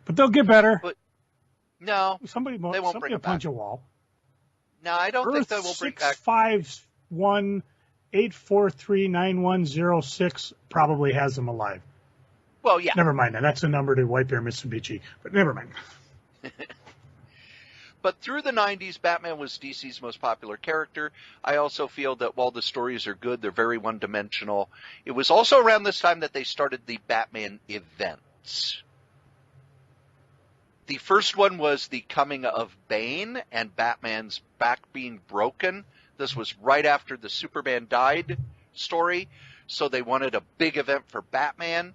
But they'll get better. But no, somebody they won't bring will it back. punch a wall. No, I don't think they will bring back. 651-843-9106 probably has them alive. Well, yeah. Never mind that. That's a number to White Bear Mitsubishi. But never mind. But through the 90s, Batman was DC's most popular character. I also feel that while the stories are good, they're very one-dimensional. It was also around this time that they started the Batman events. The first one was the coming of Bane and Batman's back being broken. This was right after the Superman died story, so they wanted a big event for Batman.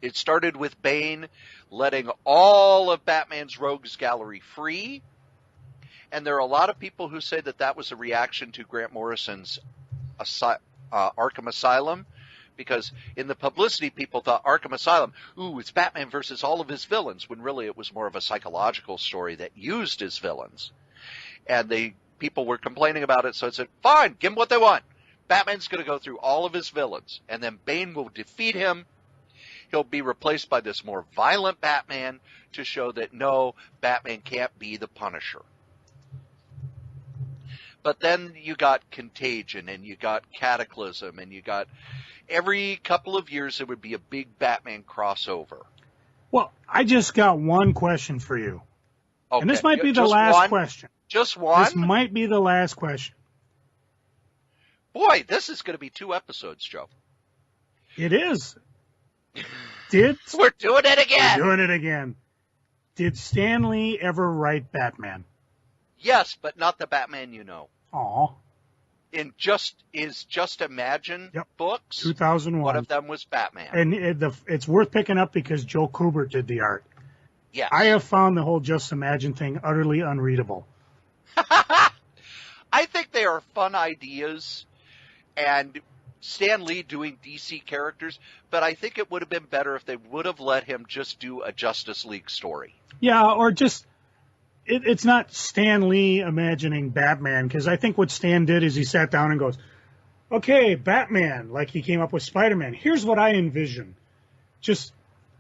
It started with Bane letting all of Batman's rogues gallery free. And there are a lot of people who say that that was a reaction to Grant Morrison's Arkham Asylum. Because in the publicity, people thought Arkham Asylum, it's Batman versus all of his villains, when really it was more of a psychological story that used his villains. And people were complaining about it, so it said, fine, give them what they want. Batman's going to go through all of his villains, and then Bane will defeat him. He'll be replaced by this more violent Batman to show that, no, Batman can't be the Punisher. But then you got Contagion, and you got Cataclysm, and you got... Every couple of years, there would be a big Batman crossover. Well, I just got one question for you. Okay. And this might be the last question. Just one? This might be the last question. Boy, this is going to be 2 episodes, Joe. It is. We're doing it again. We're doing it again. Did Stan Lee ever write Batman? Yes, but not the Batman you know. Aw. In Just Imagine books, 2001. one of them was Batman. And it's worth picking up because Joe Kubert did the art. Yes. I have found the whole Just Imagine thing utterly unreadable. I think they are fun ideas, and Stan Lee doing DC characters, but I think it would have been better if they would have let him just do a Justice League story. Yeah, or just, it's not Stan Lee imagining Batman, because I think what Stan did is he sat down and goes, okay, Batman, like he came up with Spider-Man. Here's what I envision.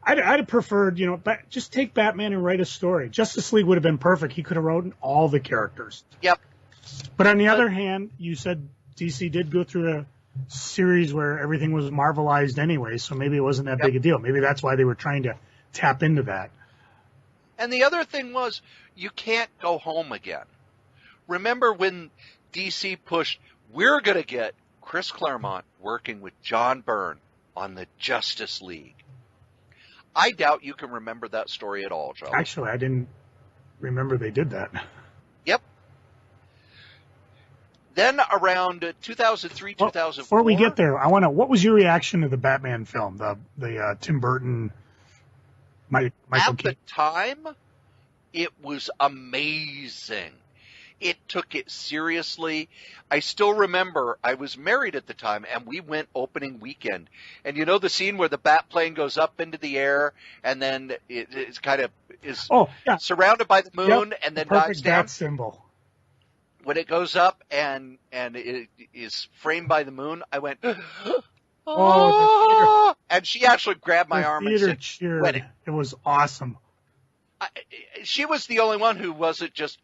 I'd have preferred, just take Batman and write a story. Justice League would have been perfect. He could have written all the characters. Yep. But on the other hand, you said DC did go through a series where everything was Marvelized anyway, so maybe it wasn't that big a deal. Maybe that's why they were trying to tap into that. And the other thing was, you can't go home again. Remember when DC pushed, we're going to get Chris Claremont working with John Byrne on the Justice League. I doubt you can remember that story at all, Joe. Actually, I didn't remember they did that. Yep. Then around 2003, 2004. Before we get there, what was your reaction to the Batman film, the Tim Burton, Michael At Keaton? the time, it was amazing. It took it seriously. I still remember I was married at the time, and we went opening weekend. And you know the scene where the bat plane goes up into the air, and then it's kind of surrounded by the moon, and then dives down. Bat symbol. When it goes up and it is framed by the moon, I went, oh, and she actually grabbed my arm and said, cheered. It was awesome. She was the only one who wasn't just,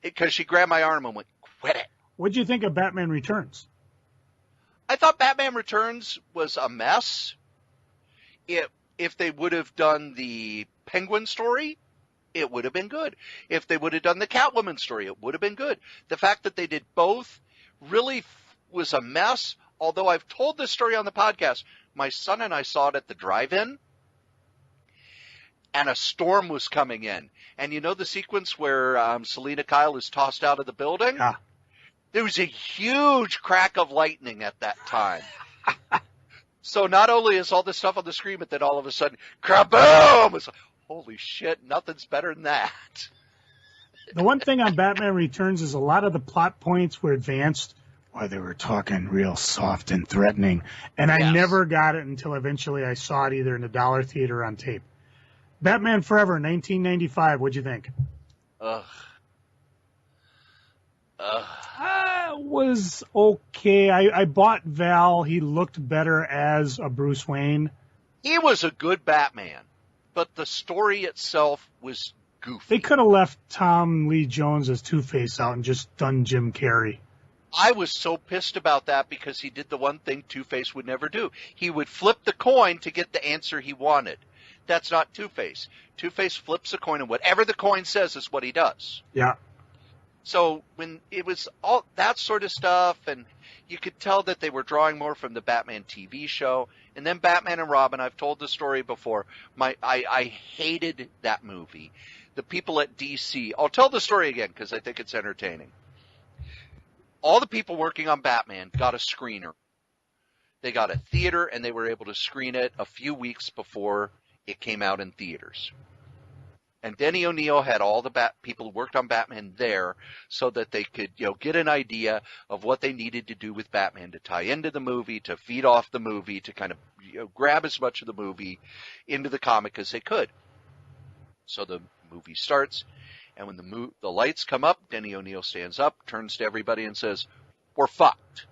because she grabbed my arm and went, quit it. What did you think of Batman Returns? I thought Batman Returns was a mess. If they would have done the Penguin story, it would have been good. If they would have done the Catwoman story, it would have been good. The fact that they did both really was a mess, although I've told this story on the podcast. My son and I saw it at the drive-in, and a storm was coming in. And you know the sequence where Selina Kyle is tossed out of the building? Yeah. There was a huge crack of lightning at that time. So not only is all this stuff on the screen, but then all of a sudden, kaboom! It's like, holy shit, nothing's better than that. The one thing on Batman Returns is a lot of the plot points were advanced while they were talking real soft and threatening. And I never got it until eventually I saw it either in the Dollar Theater or on tape. Batman Forever, 1995, what'd you think? Was okay. I bought Val. He looked better as a Bruce Wayne. He was a good Batman, but the story itself was goofy. They could have left Tom Lee Jones as Two-Face out and just done Jim Carrey. I was so pissed about that because he did the one thing Two-Face would never do. He would flip the coin to get the answer he wanted. That's not Two-Face. Two-Face flips a coin, and whatever the coin says is what he does. Yeah. So when it was all that sort of stuff, and you could tell that they were drawing more from the Batman TV show, and then Batman and Robin, I've told the story before, I hated that movie. The people at DC, I'll tell the story again because I think it's entertaining. All the people working on Batman got a screener. They got a theater, and they were able to screen it a few weeks before it came out in theaters. And Denny O'Neil had all the people who worked on Batman there so that they could, get an idea of what they needed to do with Batman to tie into the movie, to feed off the movie, to kind of grab as much of the movie into the comic as they could. So the movie starts, and when the lights come up, Denny O'Neil stands up, turns to everybody and says, "We're fucked."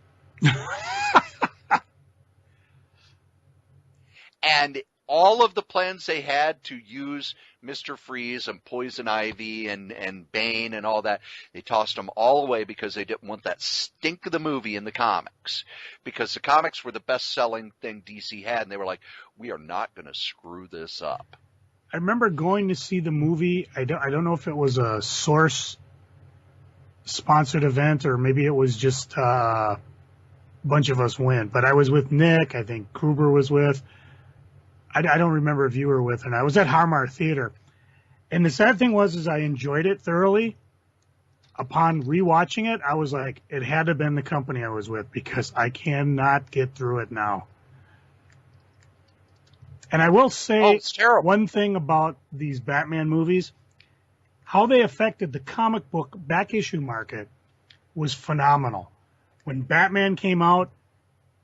And all of the plans they had to use Mr. Freeze and Poison Ivy and Bane and all that, they tossed them all away because they didn't want that stink of the movie in the comics. Because the comics were the best-selling thing DC had, and they were like, we are not going to screw this up. I remember going to see the movie. I don't know if it was a Source sponsored event or maybe it was just bunch of us went. But I was with Nick. I think Kruber was with. I don't remember if you were with, and I was at Harmar Theater. And the sad thing was I enjoyed it thoroughly. Upon rewatching it, I was like, it had to have been the company I was with because I cannot get through it now. And I will say one thing about these Batman movies, how they affected the comic book back issue market was phenomenal. When Batman came out,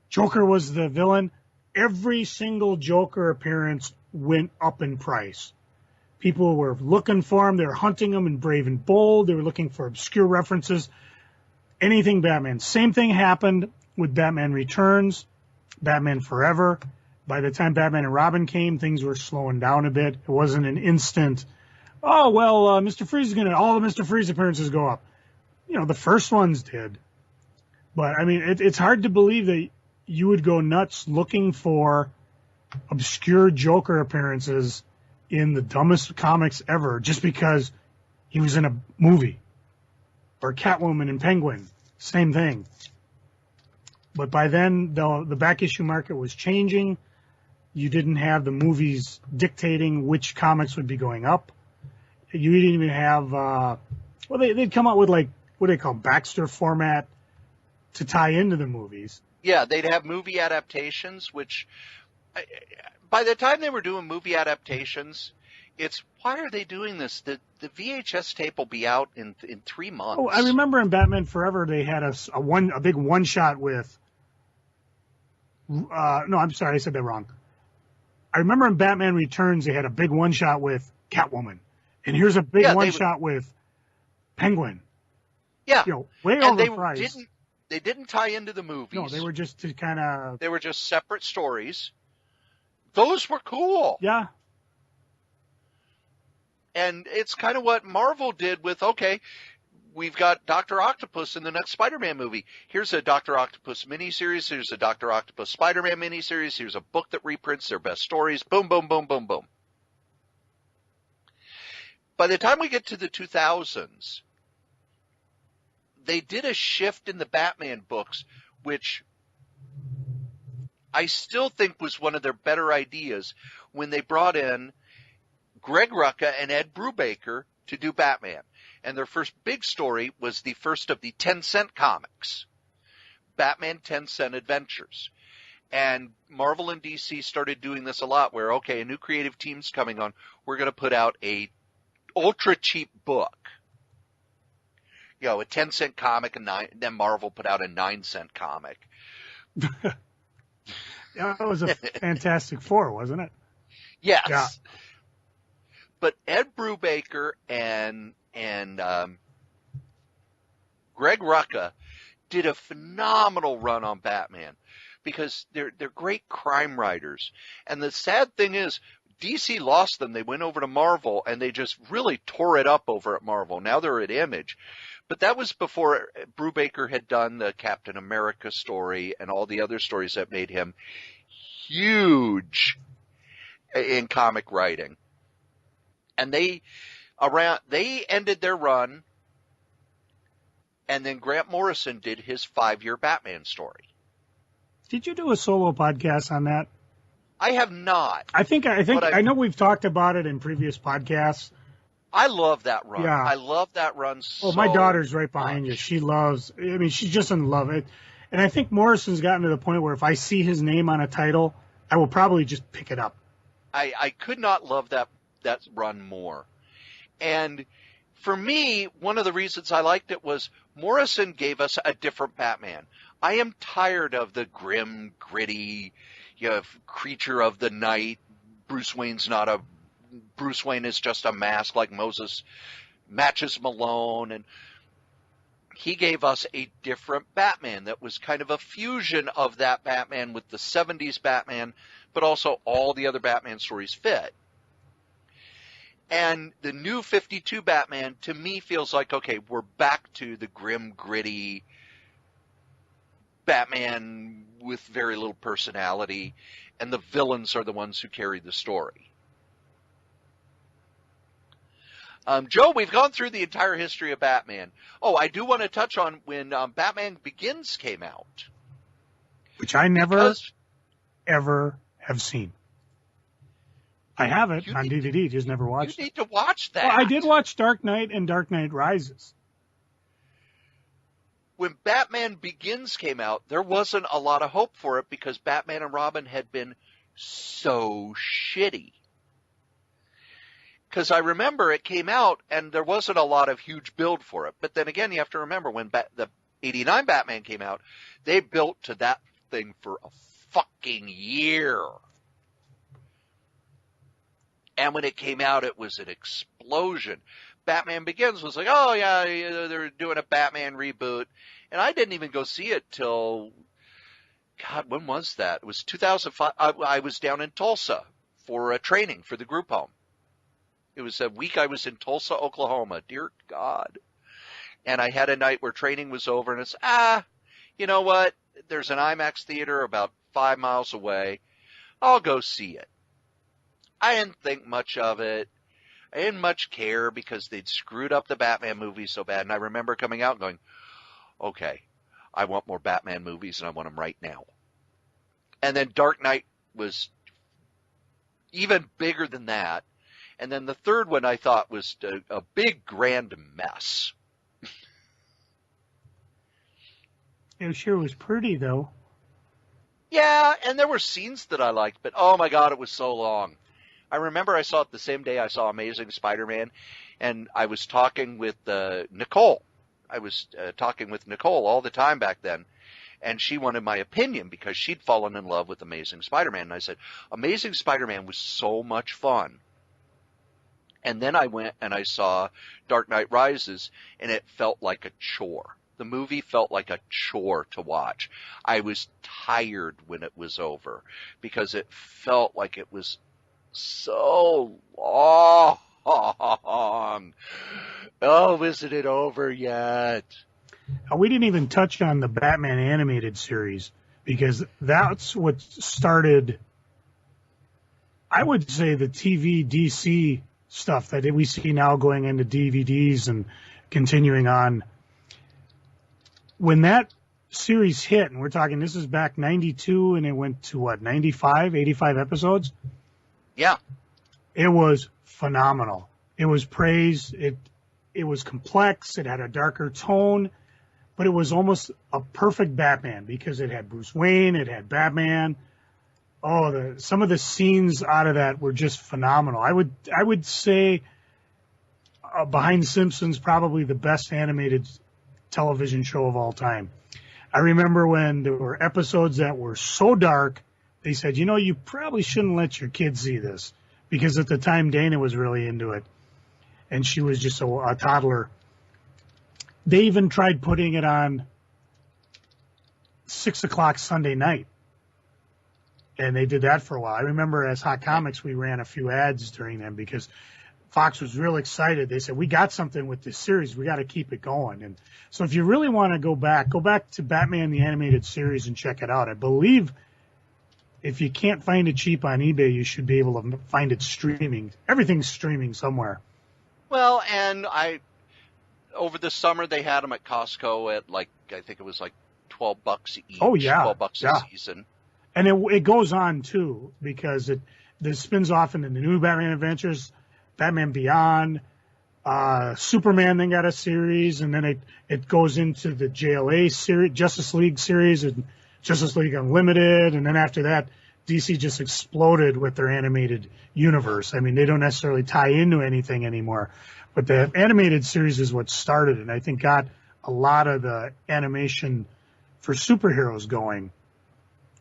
Joker was the villain. Every single Joker appearance went up in price. People were looking for him. They were hunting him in Brave and Bold. They were looking for obscure references. Anything Batman. Same thing happened with Batman Returns, Batman Forever. By the time Batman and Robin came, things were slowing down a bit. It wasn't an instant, Mr. Freeze is all the Mr. Freeze appearances go up. The first ones did. But, I mean, it's hard to believe that you would go nuts looking for obscure Joker appearances in the dumbest comics ever just because he was in a movie. Or Catwoman and Penguin, same thing. But by then, the back issue market was changing. You didn't have the movies dictating which comics would be going up. You didn't even have, they'd come out with what do they call Baxter format to tie into the movies. Yeah, they'd have movie adaptations, which by the time they were doing movie adaptations, it's why are they doing this? The VHS tape will be out in 3 months. Oh, I remember in Batman Forever they had a big one shot with. No, I'm sorry, I said that wrong. I remember in Batman Returns they had a big one shot with Catwoman, and here's a big one shot with Penguin. Yeah, way overpriced. They didn't tie into the movies. No, they were just to kind of. They were just separate stories. Those were cool. Yeah. And it's kind of what Marvel did with, we've got Dr. Octopus in the next Spider-Man movie. Here's a Dr. Octopus miniseries. Here's a Dr. Octopus Spider-Man miniseries. Here's a book that reprints their best stories. Boom, boom, boom, boom, boom. By the time we get to the 2000s, they did a shift in the Batman books, which I still think was one of their better ideas when they brought in Greg Rucka and Ed Brubaker to do Batman. And their first big story was the first of the 10-cent comics, Batman 10-Cent Adventures. And Marvel and DC started doing this a lot where, a new creative team's coming on. We're going to put out a ultra cheap book. A 10-cent comic, and then Marvel put out a 9-cent comic. Yeah, that was a Fantastic Four, wasn't it? Yes. Yeah. But Ed Brubaker and Greg Rucka did a phenomenal run on Batman because they're great crime writers. And the sad thing is, DC lost them. They went over to Marvel, and they just really tore it up over at Marvel. Now they're at Image. But that was before Brubaker had done the Captain America story and all the other stories that made him huge in comic writing. And they ended their run, and then Grant Morrison did his 5-year Batman story. Did you do a solo podcast on that? I have not. I know we've talked about it in previous podcasts. I love that run. Yeah. I love that run so much. Oh, my daughter's right behind you. She loves, she's just in love with it. And I think Morrison's gotten to the point where if I see his name on a title, I will probably just pick it up. I could not love that run more. And for me, one of the reasons I liked it was Morrison gave us a different Batman. I am tired of the grim, gritty, creature of the night. Bruce Wayne is just a mask like Moses matches Malone. And he gave us a different Batman that was kind of a fusion of that Batman with the 70s Batman, but also all the other Batman stories fit. And the new 52 Batman, to me, feels like, we're back to the grim, gritty Batman with very little personality, and the villains are the ones who carry the story. Joe, we've gone through the entire history of Batman. Oh, I do want to touch on when Batman Begins came out. which I never, ever have seen. I have it on DVD, just never watched it. You need to watch that. Well, I did watch Dark Knight and Dark Knight Rises. When Batman Begins came out, there wasn't a lot of hope for it because Batman and Robin had been so shitty. Because I remember it came out and there wasn't a lot of huge build for it. But then again, you have to remember when the 89 Batman came out, they built to that thing for a fucking year. And when it came out, it was an explosion. Batman Begins was like, oh yeah, they're doing a Batman reboot. And I didn't even go see it till, God, when was that? It was 2005. I was down in Tulsa for a training for the group home. It was a week I was in Tulsa, Oklahoma. Dear God. And I had a night where training was over and it's, you know what? There's an IMAX theater about 5 miles away. I'll go see it. I didn't think much of it. I didn't much care because they'd screwed up the Batman movie so bad. And I remember coming out and going, okay, I want more Batman movies and I want them right now. And then Dark Knight was even bigger than that. And then the third one I thought was a big grand mess. It sure was pretty, though. Yeah, and there were scenes that I liked, but oh my God, it was so long. I remember I saw it the same day I saw Amazing Spider-Man, and I was talking with Nicole. I was talking with Nicole all the time back then, and she wanted my opinion because she'd fallen in love with Amazing Spider-Man. And I said, Amazing Spider-Man was so much fun. And then I went and I saw Dark Knight Rises, and it felt like a chore. The movie felt like a chore to watch. I was tired when it was over because it felt like it was so long. Oh, isn't it over yet? We didn't even touch on the Batman animated series because that's what started, I would say, the TV DC stuff that we see now going into DVDs and continuing on. When that series hit, and we're talking, this is back 92 and it went to what, 95, 85 episodes? Yeah. It was phenomenal. It was praised. It was complex. It had a darker tone, but it was almost a perfect Batman because it had Bruce Wayne. It had Batman. Oh, some of the scenes out of that were just phenomenal. I would say behind Simpsons, probably the best animated television show of all time. I remember when there were episodes that were so dark, they said, you know, you probably shouldn't let your kids see this because at the time Dana was really into it and she was just a toddler. They even tried putting it on 6 o'clock Sunday night. And they did that for a while. I remember as Hot Comics, we ran a few ads during them because Fox was real excited. They said, we got something with this series. We got to keep it going. And so if you really want to go back to Batman the Animated Series and check it out. I believe if you can't find it cheap on eBay, you should be able to find it streaming. Everything's streaming somewhere. Well, and over the summer, they had them at Costco at I think it was like $12 each. Oh, yeah. $12 a season. And it goes on, too, because it spins off into the new Batman Adventures, Batman Beyond, Superman then got a series, and then it goes into the JLA series, Justice League series, and Justice League Unlimited, and then after that, DC just exploded with their animated universe. I mean, they don't necessarily tie into anything anymore, but the animated series is what started, and I think got a lot of the animation for superheroes going.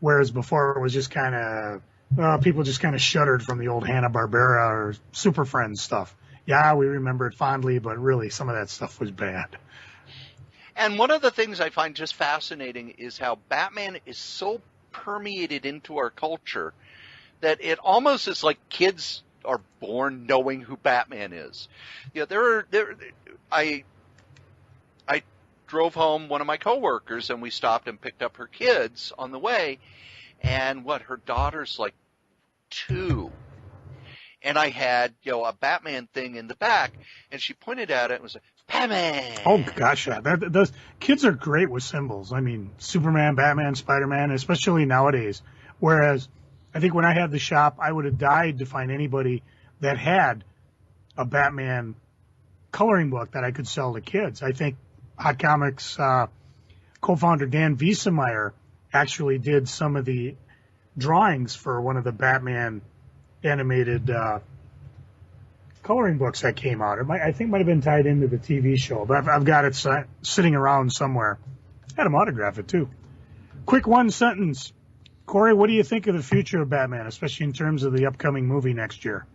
Whereas before it was just kind of, people just kind of shuddered from the old Hanna-Barbera or Super Friends stuff. Yeah, we remember it fondly, but really some of that stuff was bad. And one of the things I find just fascinating is how Batman is so permeated into our culture that it almost is like kids are born knowing who Batman is. Yeah, I drove home one of my coworkers and we stopped and picked up her kids on the way, and her daughter's like 2, and I had a Batman thing in the back, and she pointed at it and was like, Batman. Oh gosh, yeah. Those kids are great with symbols. I mean, Superman, Batman, Spider-Man, especially nowadays. Whereas, I think when I had the shop, I would have died to find anybody that had a Batman coloring book that I could sell to kids. I think Hot Comics co-founder Dan Wiesemeyer actually did some of the drawings for one of the Batman animated coloring books that came out. I think it might have been tied into the TV show, but I've got it sitting around somewhere. Had him autograph it, too. Quick one sentence. Cory, what do you think of the future of Batman, especially in terms of the upcoming movie next year?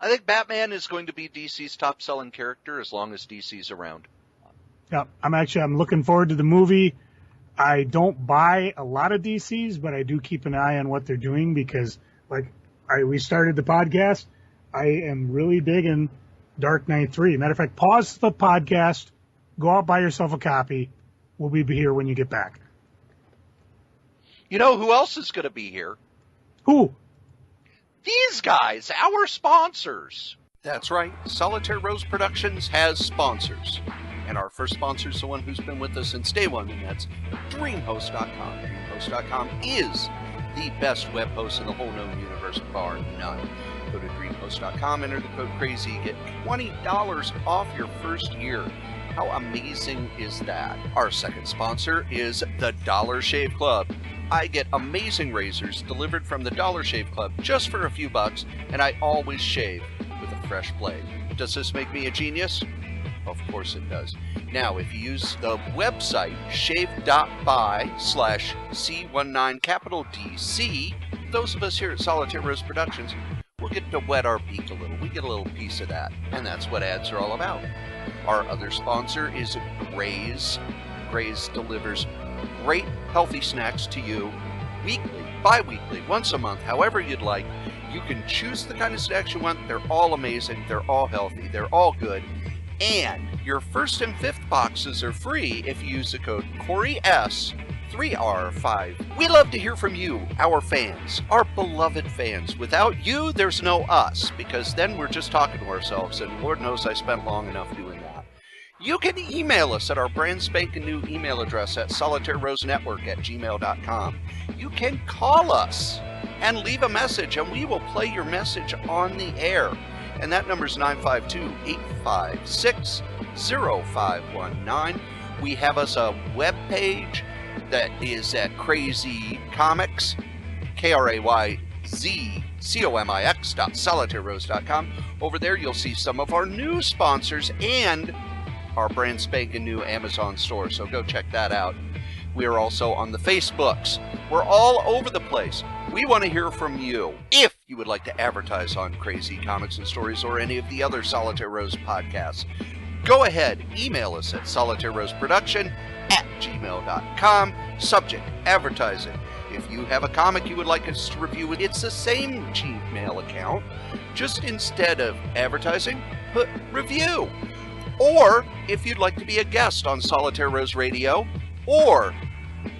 I think Batman is going to be DC's top-selling character as long as DC's around. Yeah, I'm looking forward to the movie. I don't buy a lot of DCs, but I do keep an eye on what they're doing because, we started the podcast. I am really digging Dark Knight 3. Matter of fact, pause the podcast, go out, buy yourself a copy. We'll be here when you get back. You know who else is going to be here? Who? These guys, our sponsors. That's right. Solitaire Rose Productions has sponsors. And our first sponsor is the one who's been with us since day one, and that's DreamHost.com. DreamHost.com is the best web host in the whole known universe, bar none. Go to DreamHost.com, enter the code CRAZY, get $20 off your first year. How amazing is that? Our second sponsor is the Dollar Shave Club. I get amazing razors delivered from the Dollar Shave Club just for a few bucks, and I always shave with a fresh blade. Does this make me a genius? Of course it does. Now, if you use the website shave.by/C19DC, those of us here at Solitaire Rose Productions will get to wet our beak a little. We get a little piece of that, and that's what ads are all about. Our other sponsor is Gray's. Gray's delivers great healthy snacks to you weekly, bi-weekly, once a month, however you'd like. You can choose the kind of snacks you want. They're all amazing. They're all healthy. They're all good. And your first and fifth boxes are free if you use the code CORYS3R5. We love to hear from you, our fans, our beloved fans. Without you, there's no us, because then we're just talking to ourselves, and Lord knows I spent long enough doing that. You can email us at our brand spanking new email address at solitairerosenetwork@gmail.com. You can call us and leave a message, and we will play your message on the air. And that number is 952-856-0519. We have us a web page that is at Crazy Comics, KRAYZCOMIX.solitairerose.com. Over there you'll see some of our new sponsors and our brand spanking new Amazon store, so go check that out. We are also on the Facebooks. We're all over the place. We want to hear from you. If you would like to advertise on Crazy Comics and Stories or any of the other Solitaire Rose podcasts, go ahead, email us at solitaireroseproduction@gmail.com. Subject, advertising. If you have a comic you would like us to review, it's the same Gmail account. Just instead of advertising, put review. Or if you'd like to be a guest on Solitaire Rose Radio or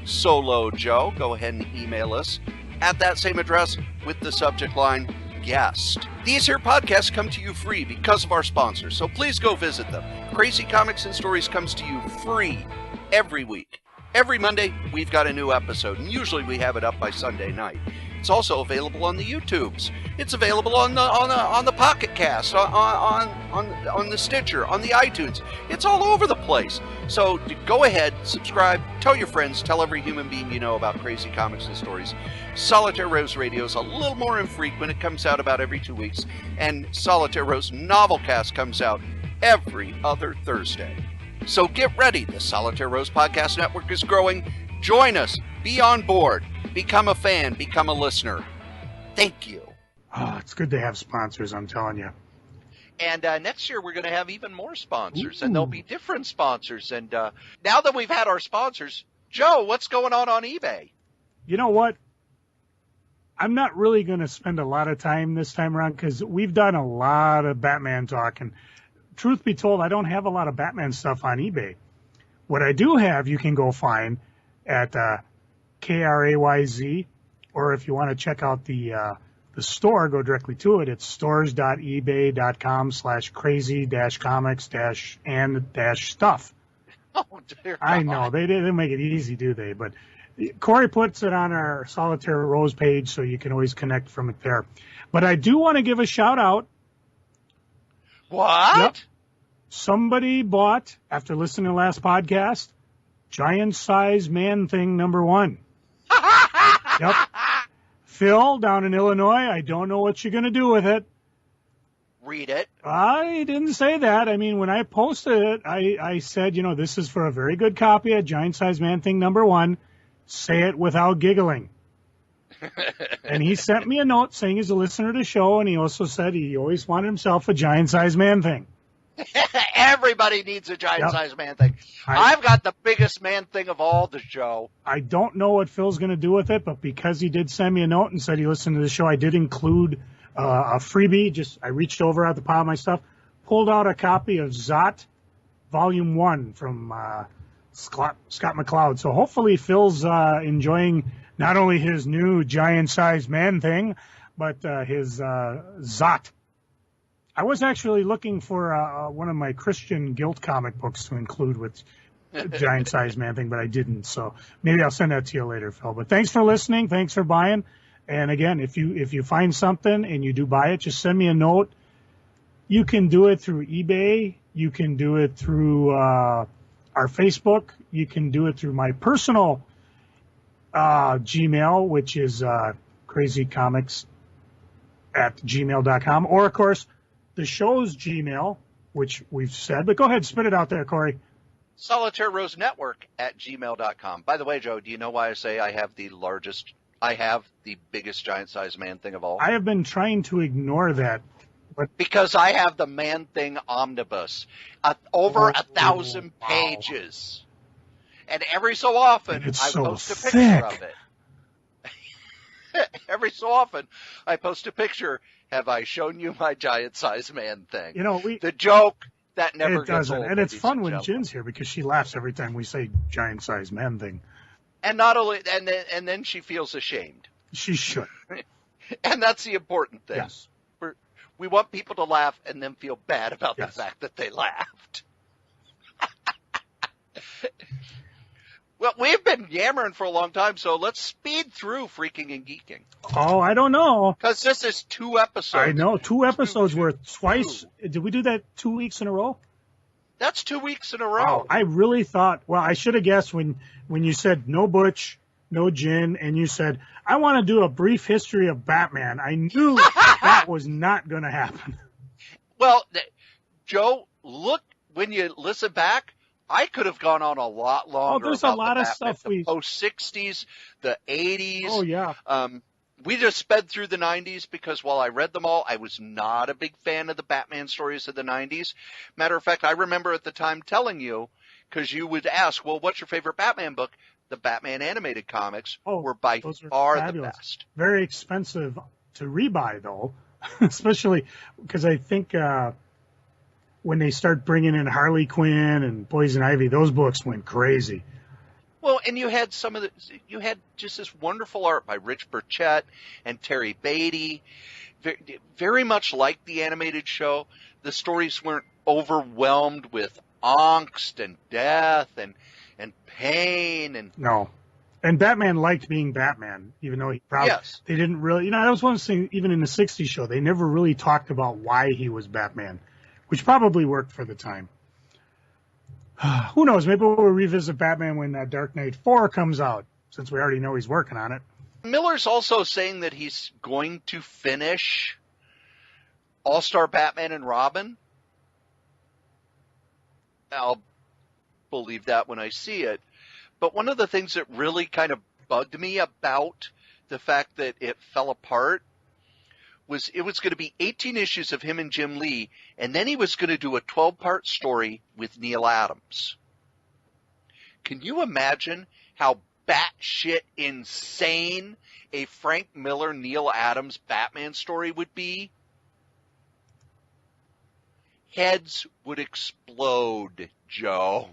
Solo Joe, go ahead and email us at that same address with the subject line guest. These here podcasts come to you free because of our sponsors, so please go visit them. Crazy Comics and Stories comes to you free every week. Every Monday, we've got a new episode, and usually we have it up by Sunday night. It's also available on the YouTubes. It's available on the Pocket Cast, on the Stitcher, on the iTunes. It's all over the place. So go ahead, subscribe, tell your friends, tell every human being you know about Crazy Comics and Stories. Solitaire Rose Radio is a little more infrequent. It comes out about every 2 weeks. And Solitaire Rose Novelcast comes out every other Thursday. So get ready. The Solitaire Rose Podcast Network is growing. Join us. Be on board. Become a fan. Become a listener. Thank you. Oh, it's good to have sponsors, I'm telling you. And next year we're going to have even more sponsors, Ooh. and there'll be different sponsors. And now that we've had our sponsors, Joe, what's going on eBay? You know what? I'm not really going to spend a lot of time this time around because we've done a lot of Batman talk. And truth be told, I don't have a lot of Batman stuff on eBay. What I do have, you can go find at KRAYZ, or if you want to check out the the store, go directly to it. It's stores.ebay.com/crazy-comics-and-stuff. Oh, dear God. I know they didn't make it easy, do they? But Cory puts it on our Solitaire Rose page, so you can always connect from it there. But I do want to give a shout out. What? Yep. Somebody bought, after listening to the last podcast, Giant Size Man Thing #1. Yep. Phil, down in Illinois, I don't know what you're going to do with it. Read it. I didn't say that. I mean, when I posted it, I said, this is for a very good copy of Giant Size Man Thing #1. Say it without giggling. And he sent me a note saying he's a listener to the show, and he also said he always wanted himself a Giant Size Man Thing. Everybody needs a giant Yep. size man thing. I've got the biggest man thing of all the show. I don't know what Phil's going to do with it, but because he did send me a note and said he listened to the show, I did include a freebie. I reached over at the pile of my stuff, pulled out a copy of Zot Volume 1 from Scott McCloud. So hopefully Phil's enjoying not only his new giant size man thing, but his Zot. I was actually looking for one of my Christian guilt comic books to include with giant size man thing, but I didn't. So maybe I'll send that to you later, Phil. But thanks for listening. Thanks for buying. And again, if you find something and you do buy it, just send me a note. You can do it through eBay. You can do it through our Facebook. You can do it through my personal Gmail, which is crazycomics@gmail.com. Or, of course, the show's Gmail, which we've said. But go ahead, spit it out there, Cory. Solitaire Rose Network @gmail.com. By the way, Joe, do you know why I say I have the biggest giant size man thing of all? I have been trying to ignore that. But because I have the man thing omnibus, over 1,000 wow. pages. And every so often, I so post a thick. picture of it. Every so often, I post a picture. Have I shown you my giant size man thing? The joke that never it gets doesn't. old. And it's fun when gentlemen. Jin's here because she laughs every time we say giant size man thing. And not only, and then she feels ashamed. She should. And that's the important thing. Yes. We want people to laugh and then feel bad about the fact that they laughed. Well, we've been yammering for a long time, so let's speed through Freaking and Geeking. Oh, I don't know. Because this is 2 episodes. I know, 2 episodes worth twice. Did we do that 2 weeks in a row? That's 2 weeks in a row. Wow, I really thought, well, I should have guessed when you said no Butch, no Jin, and you said, I want to do a brief history of Batman. I knew that was not going to happen. Well, Joe, look, when you listen back, I could have gone on a lot longer. Oh, there's about a lot the of Batman, stuff we post-60s, the 80s. Oh, yeah. We just sped through the 90s because while I read them all, I was not a big fan of the Batman stories of the 90s. Matter of fact, I remember at the time telling you, because you would ask, well, what's your favorite Batman book? The Batman animated comics were by far the best. Very expensive to rebuy, though, especially because I think when they start bringing in Harley Quinn and Poison Ivy, those books went crazy. Well, and you had you had just this wonderful art by Rich Burchett and Terry Beatty. Very, very much like the animated show, the stories weren't overwhelmed with angst and death and pain and no. And Batman liked being Batman, even though they didn't really, that was one thing, even in the 60s show, they never really talked about why he was Batman, which probably worked for the time. Who knows? Maybe we'll revisit Batman when Dark Knight 4 comes out, since we already know he's working on it. Miller's also saying that he's going to finish All-Star Batman and Robin. I'll believe that when I see it. But one of the things that really kind of bugged me about the fact that it fell apart was it was going to be 18 issues of him and Jim Lee, and then he was going to do a 12-part story with Neal Adams. Can you imagine how batshit insane a Frank Miller, Neal Adams Batman story would be? Heads would explode, Joe.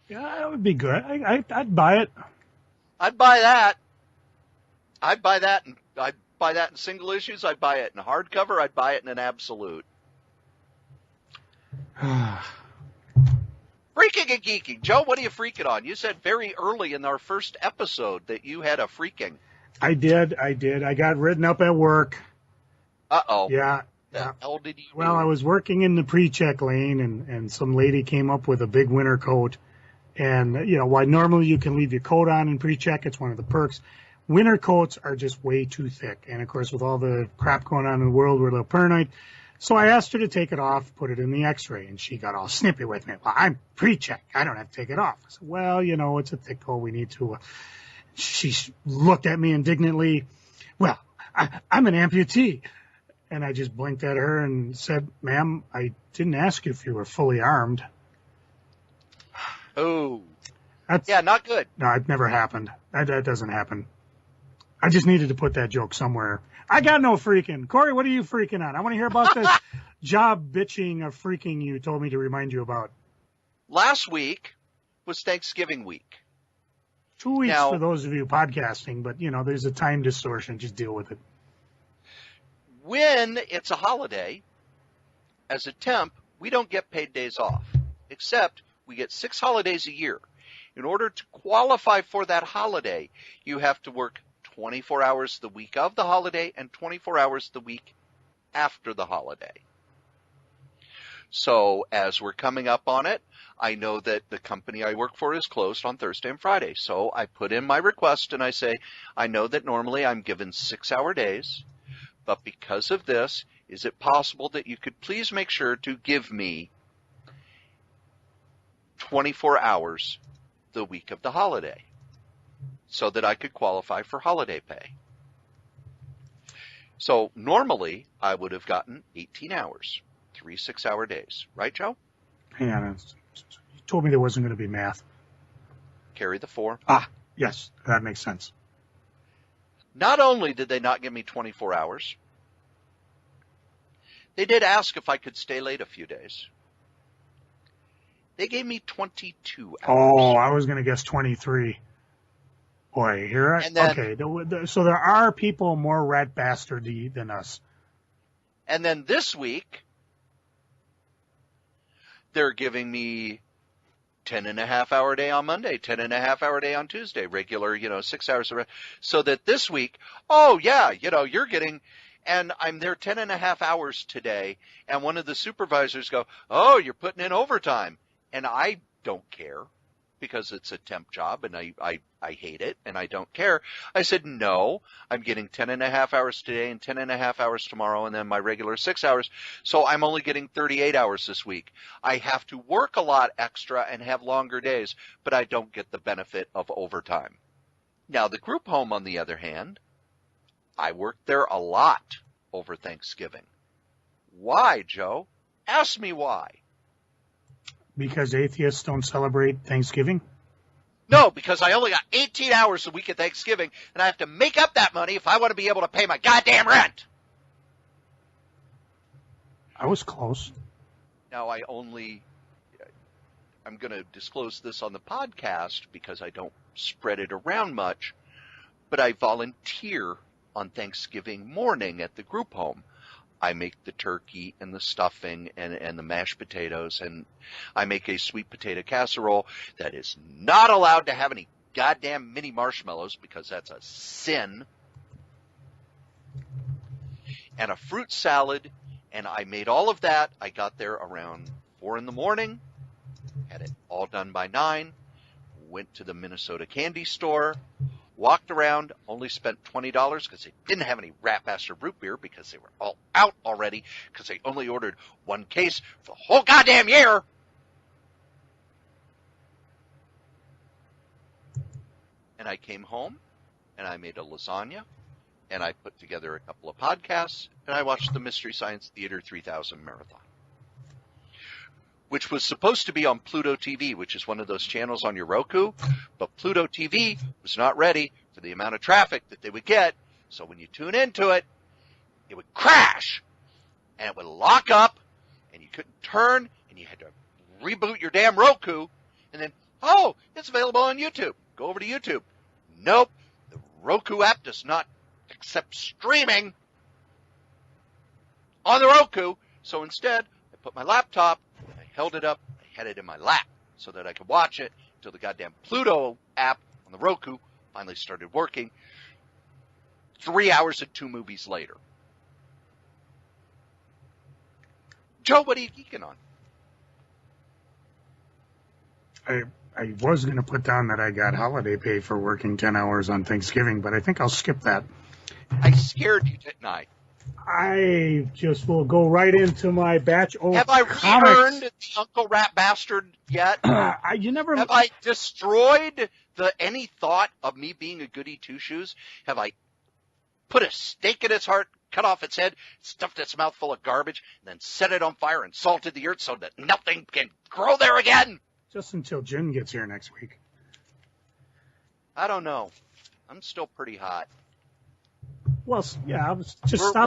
Yeah, that would be good. I'd buy it. I'd buy that. I'd buy that, and I'd buy that in single issues. I'd buy it in hardcover. I'd buy it in an absolute. Freaking and geeking. Joe, what are you freaking on? You said very early in our first episode that you had a freaking. I did. I got written up at work. Uh-oh. Yeah. The hell did you Well, do? I was working in the pre-check lane, and some lady came up with a big winter coat. And, while normally you can leave your coat on in pre-check, it's one of the perks. Winter coats are just way too thick. And, of course, with all the crap going on in the world, we're a little paranoid. So I asked her to take it off, put it in the x-ray, and she got all snippy with me. Well, I'm pre-check. I don't have to take it off. I said, well, it's a thick coat. We need to. She looked at me indignantly. Well, I'm an amputee. And I just blinked at her and said, ma'am, I didn't ask you if you were fully armed. Oh. Yeah, not good. No, it never happened. That doesn't happen. I just needed to put that joke somewhere. I got no freaking. Cory, what are you freaking on? I want to hear about this job bitching of freaking you told me to remind you about. Last week was Thanksgiving week. 2 weeks for those of you podcasting, but, there's a time distortion. Just deal with it. When it's a holiday, as a temp, we don't get paid days off, except we get 6 holidays a year. In order to qualify for that holiday, you have to work 24 hours the week of the holiday and 24 hours the week after the holiday. So as we're coming up on it, I know that the company I work for is closed on Thursday and Friday. So I put in my request and I say, I know that normally I'm given 6-hour days, but because of this, is it possible that you could please make sure to give me 24 hours the week of the holiday so that I could qualify for holiday pay? So normally I would have gotten 18 hours, 3 6-hour days. Right, Joe? Hang on. You told me there wasn't going to be math. Carry the 4. Ah, yes, that makes sense. Not only did they not give me 24 hours, they did ask if I could stay late a few days. They gave me 22 hours. Oh, I was going to guess 23. Boy, here I... Okay, so there are people more rat bastardy than us. And then this week, they're giving me 10.5-hour day on Monday, 10.5-hour day on Tuesday, regular, 6 hours. So that this week, oh yeah, you're getting, and I'm there 10.5 hours today. And one of the supervisors go, oh, you're putting in overtime. And I don't care because it's a temp job and I hate it and I don't care. I said, no, I'm getting 10.5 hours today and 10.5 hours tomorrow and then my regular 6 hours. So I'm only getting 38 hours this week. I have to work a lot extra and have longer days, but I don't get the benefit of overtime. Now, the group home, on the other hand, I worked there a lot over Thanksgiving. Why, Joe? Ask me why. Because atheists don't celebrate Thanksgiving? No, because I only got 18 hours a week at Thanksgiving, and I have to make up that money if I want to be able to pay my goddamn rent. I was close. Now, I'm going to disclose this on the podcast because I don't spread it around much, but I volunteer on Thanksgiving morning at the group home. I make the turkey and the stuffing and the mashed potatoes, and I make a sweet potato casserole that is not allowed to have any goddamn mini marshmallows because that's a sin, and a fruit salad, and I made all of that. I got there around 4 in the morning, had it all done by 9, went to the Minnesota candy store, walked around, only spent $20 because they didn't have any rat bastard root beer because they were all out already because they only ordered 1 case for the whole goddamn year. And I came home and I made a lasagna and I put together a couple of podcasts and I watched the Mystery Science Theater 3000 marathon, which was supposed to be on Pluto TV, which is one of those channels on your Roku, but Pluto TV was not ready for the amount of traffic that they would get. So when you tune into it, it would crash, and it would lock up, and you couldn't turn, and you had to reboot your damn Roku, and then, oh, it's available on YouTube. Go over to YouTube. Nope. The Roku app does not accept streaming on the Roku. So instead, I put my laptop, I held it up, I had it in my lap so that I could watch it until the goddamn Pluto app on the Roku finally started working. 3 hours and 2 movies later. Joe, what are you geeking on? I was going to put down that I got holiday pay for working 10 hours on Thanksgiving, but I think I'll skip that. I scared you, didn't I? I just will go right into my batch of Have I comics. re-earned the Uncle Rat Bastard yet? Have I destroyed any thought of me being a Goody Two Shoes? Have I put a stake in its heart, cut off its head, stuffed its mouth full of garbage, and then set it on fire and salted the earth so that nothing can grow there again? Just until Jen gets here next week. I don't know. I'm still pretty hot. Well, yeah, we're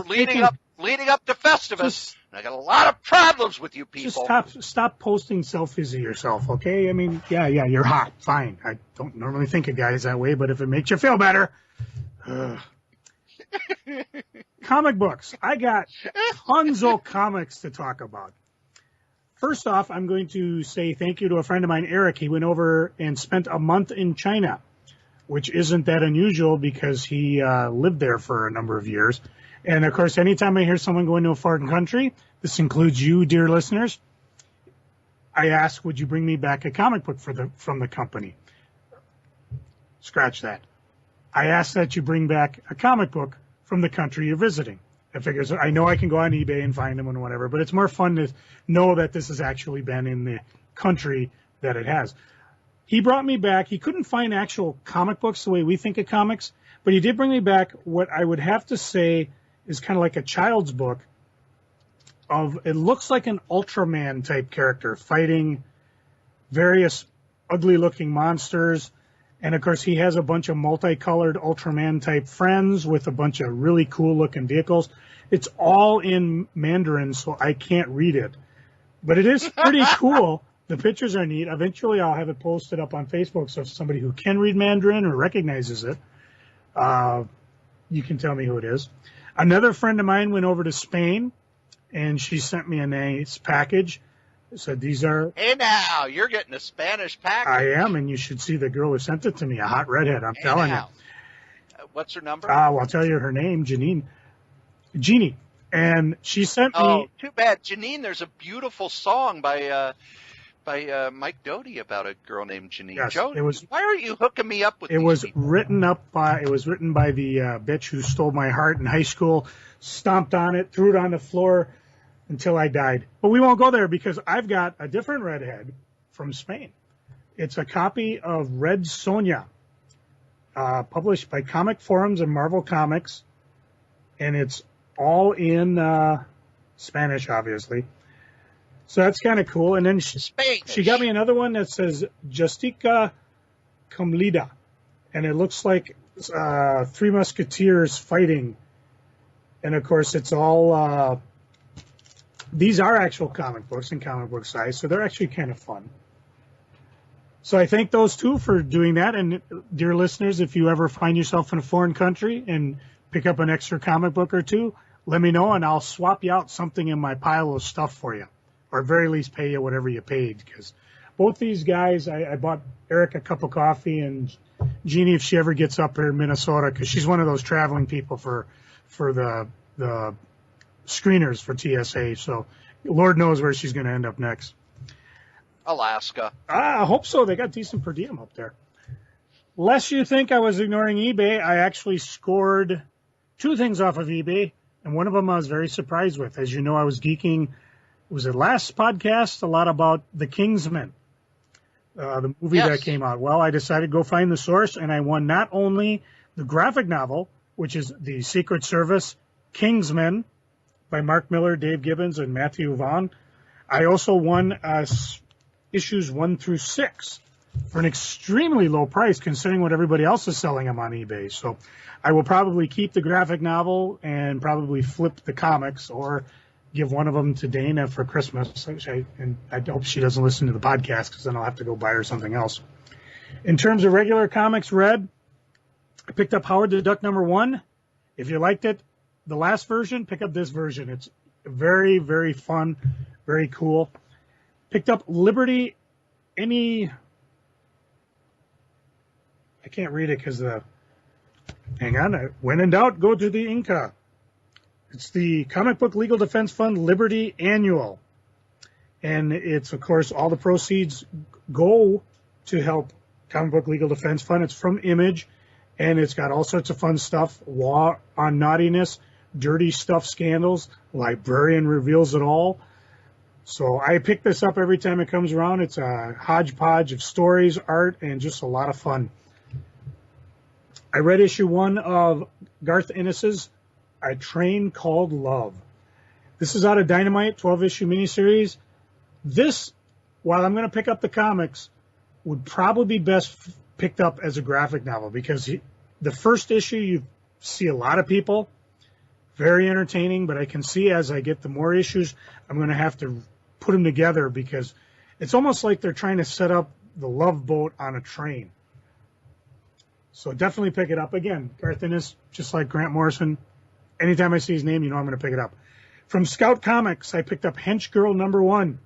leading up to Festivus, and I got a lot of problems with you people. Just stop posting selfies of yourself, okay? I mean, yeah, you're hot, fine. I don't normally think of guys that way, but if it makes you feel better. Comic books. I got tons of comics to talk about. First off, I'm going to say thank you to a friend of mine, Eric. He went over and spent a month in China, which isn't that unusual because he lived there for a number of years. And, of course, anytime I hear someone going to a foreign country, this includes you, dear listeners, I ask, would you bring me back a comic book from the company? Scratch that. I ask that you bring back a comic book from the country you're visiting. I know I can go on eBay and find them and whatever, but it's more fun to know that this has actually been in the country that it has. He brought me back. He couldn't find actual comic books the way we think of comics, but he did bring me back what I would have to say is kind of like a child's book it looks like an Ultraman type character fighting various ugly looking monsters. And of course he has a bunch of multicolored Ultraman type friends with a bunch of really cool looking vehicles. It's all in Mandarin, so I can't read it, but it is pretty cool. The pictures are neat. Eventually I'll have it posted up on Facebook, so if somebody who can read Mandarin or recognizes it, you can tell me who it is. Another friend of mine went over to Spain, and she sent me a nice package. Said these are... Hey now, you're getting a Spanish package. I am, and you should see the girl who sent it to me, a hot redhead, I'm telling you. What's her number? Well, I'll tell you her name, Jeannie. And she sent me... Oh, too bad. Janine, there's a beautiful song by Mike Doty about a girl named Janine. Yes, Joe, why are you hooking me up with it? It was written by the bitch who stole my heart in high school, stomped on it, threw it on the floor until I died. But we won't go there because I've got a different redhead from Spain. It's a copy of Red Sonja, published by Comic Forums and Marvel Comics, and it's all in Spanish, obviously. So that's kind of cool. And then she got me another one that says Justica Comlida. And it looks like Three Musketeers fighting. And, of course, it's all... these are actual comic books in comic book size, so they're actually kind of fun. So I thank those two for doing that. And, dear listeners, if you ever find yourself in a foreign country and pick up an extra comic book or two, let me know, and I'll swap you out something in my pile of stuff for you. Or at very least pay you whatever you paid, because both these guys, I bought Eric a cup of coffee, and Jeannie, if she ever gets up here in Minnesota, because she's one of those traveling people for the screeners for TSA, so Lord knows where she's going to end up next. Alaska. I hope so. They got decent per diem up there. Lest you think I was ignoring eBay, I actually scored 2 things off of eBay, and one of them I was very surprised with. As you know, I was geeking. Was it last podcast? A lot about The Kingsman, the movie that came out. Well, I decided to go find the source, and I won not only the graphic novel, which is The Secret Service Kingsman by Mark Miller, Dave Gibbons, and Matthew Vaughn. I also won issues 1 through 6 for an extremely low price, considering what everybody else is selling them on eBay. So I will probably keep the graphic novel and probably flip the comics, or give one of them to Dana for Christmas. And I hope she doesn't listen to the podcast, because then I'll have to go buy her something else. In terms of regular comics read, I picked up Howard the Duck #1. If you liked it, the last version, pick up this version. It's very, very fun, very cool. Picked up Liberty I can't read it because hang on. When in doubt, go to the Inca. It's the Comic Book Legal Defense Fund Liberty Annual. And it's, of course, all the proceeds go to help Comic Book Legal Defense Fund. It's from Image, and it's got all sorts of fun stuff. Law on Naughtiness, Dirty Stuff Scandals, Librarian Reveals It All. So I pick this up every time it comes around. It's a hodgepodge of stories, art, and just a lot of fun. I read issue 1 of Garth Ennis's A Train Called Love. This is out of Dynamite, 12-issue miniseries. This, while I'm going to pick up the comics, would probably be best picked up as a graphic novel because the first issue you see a lot of people, very entertaining, but I can see as I get the more issues, I'm going to have to put them together because it's almost like they're trying to set up the love boat on a train. So definitely pick it up. Again, Garth Ennis, just like Grant Morrison. Anytime I see his name, you know I'm going to pick it up. From Scout Comics, I picked up Hench Girl #1.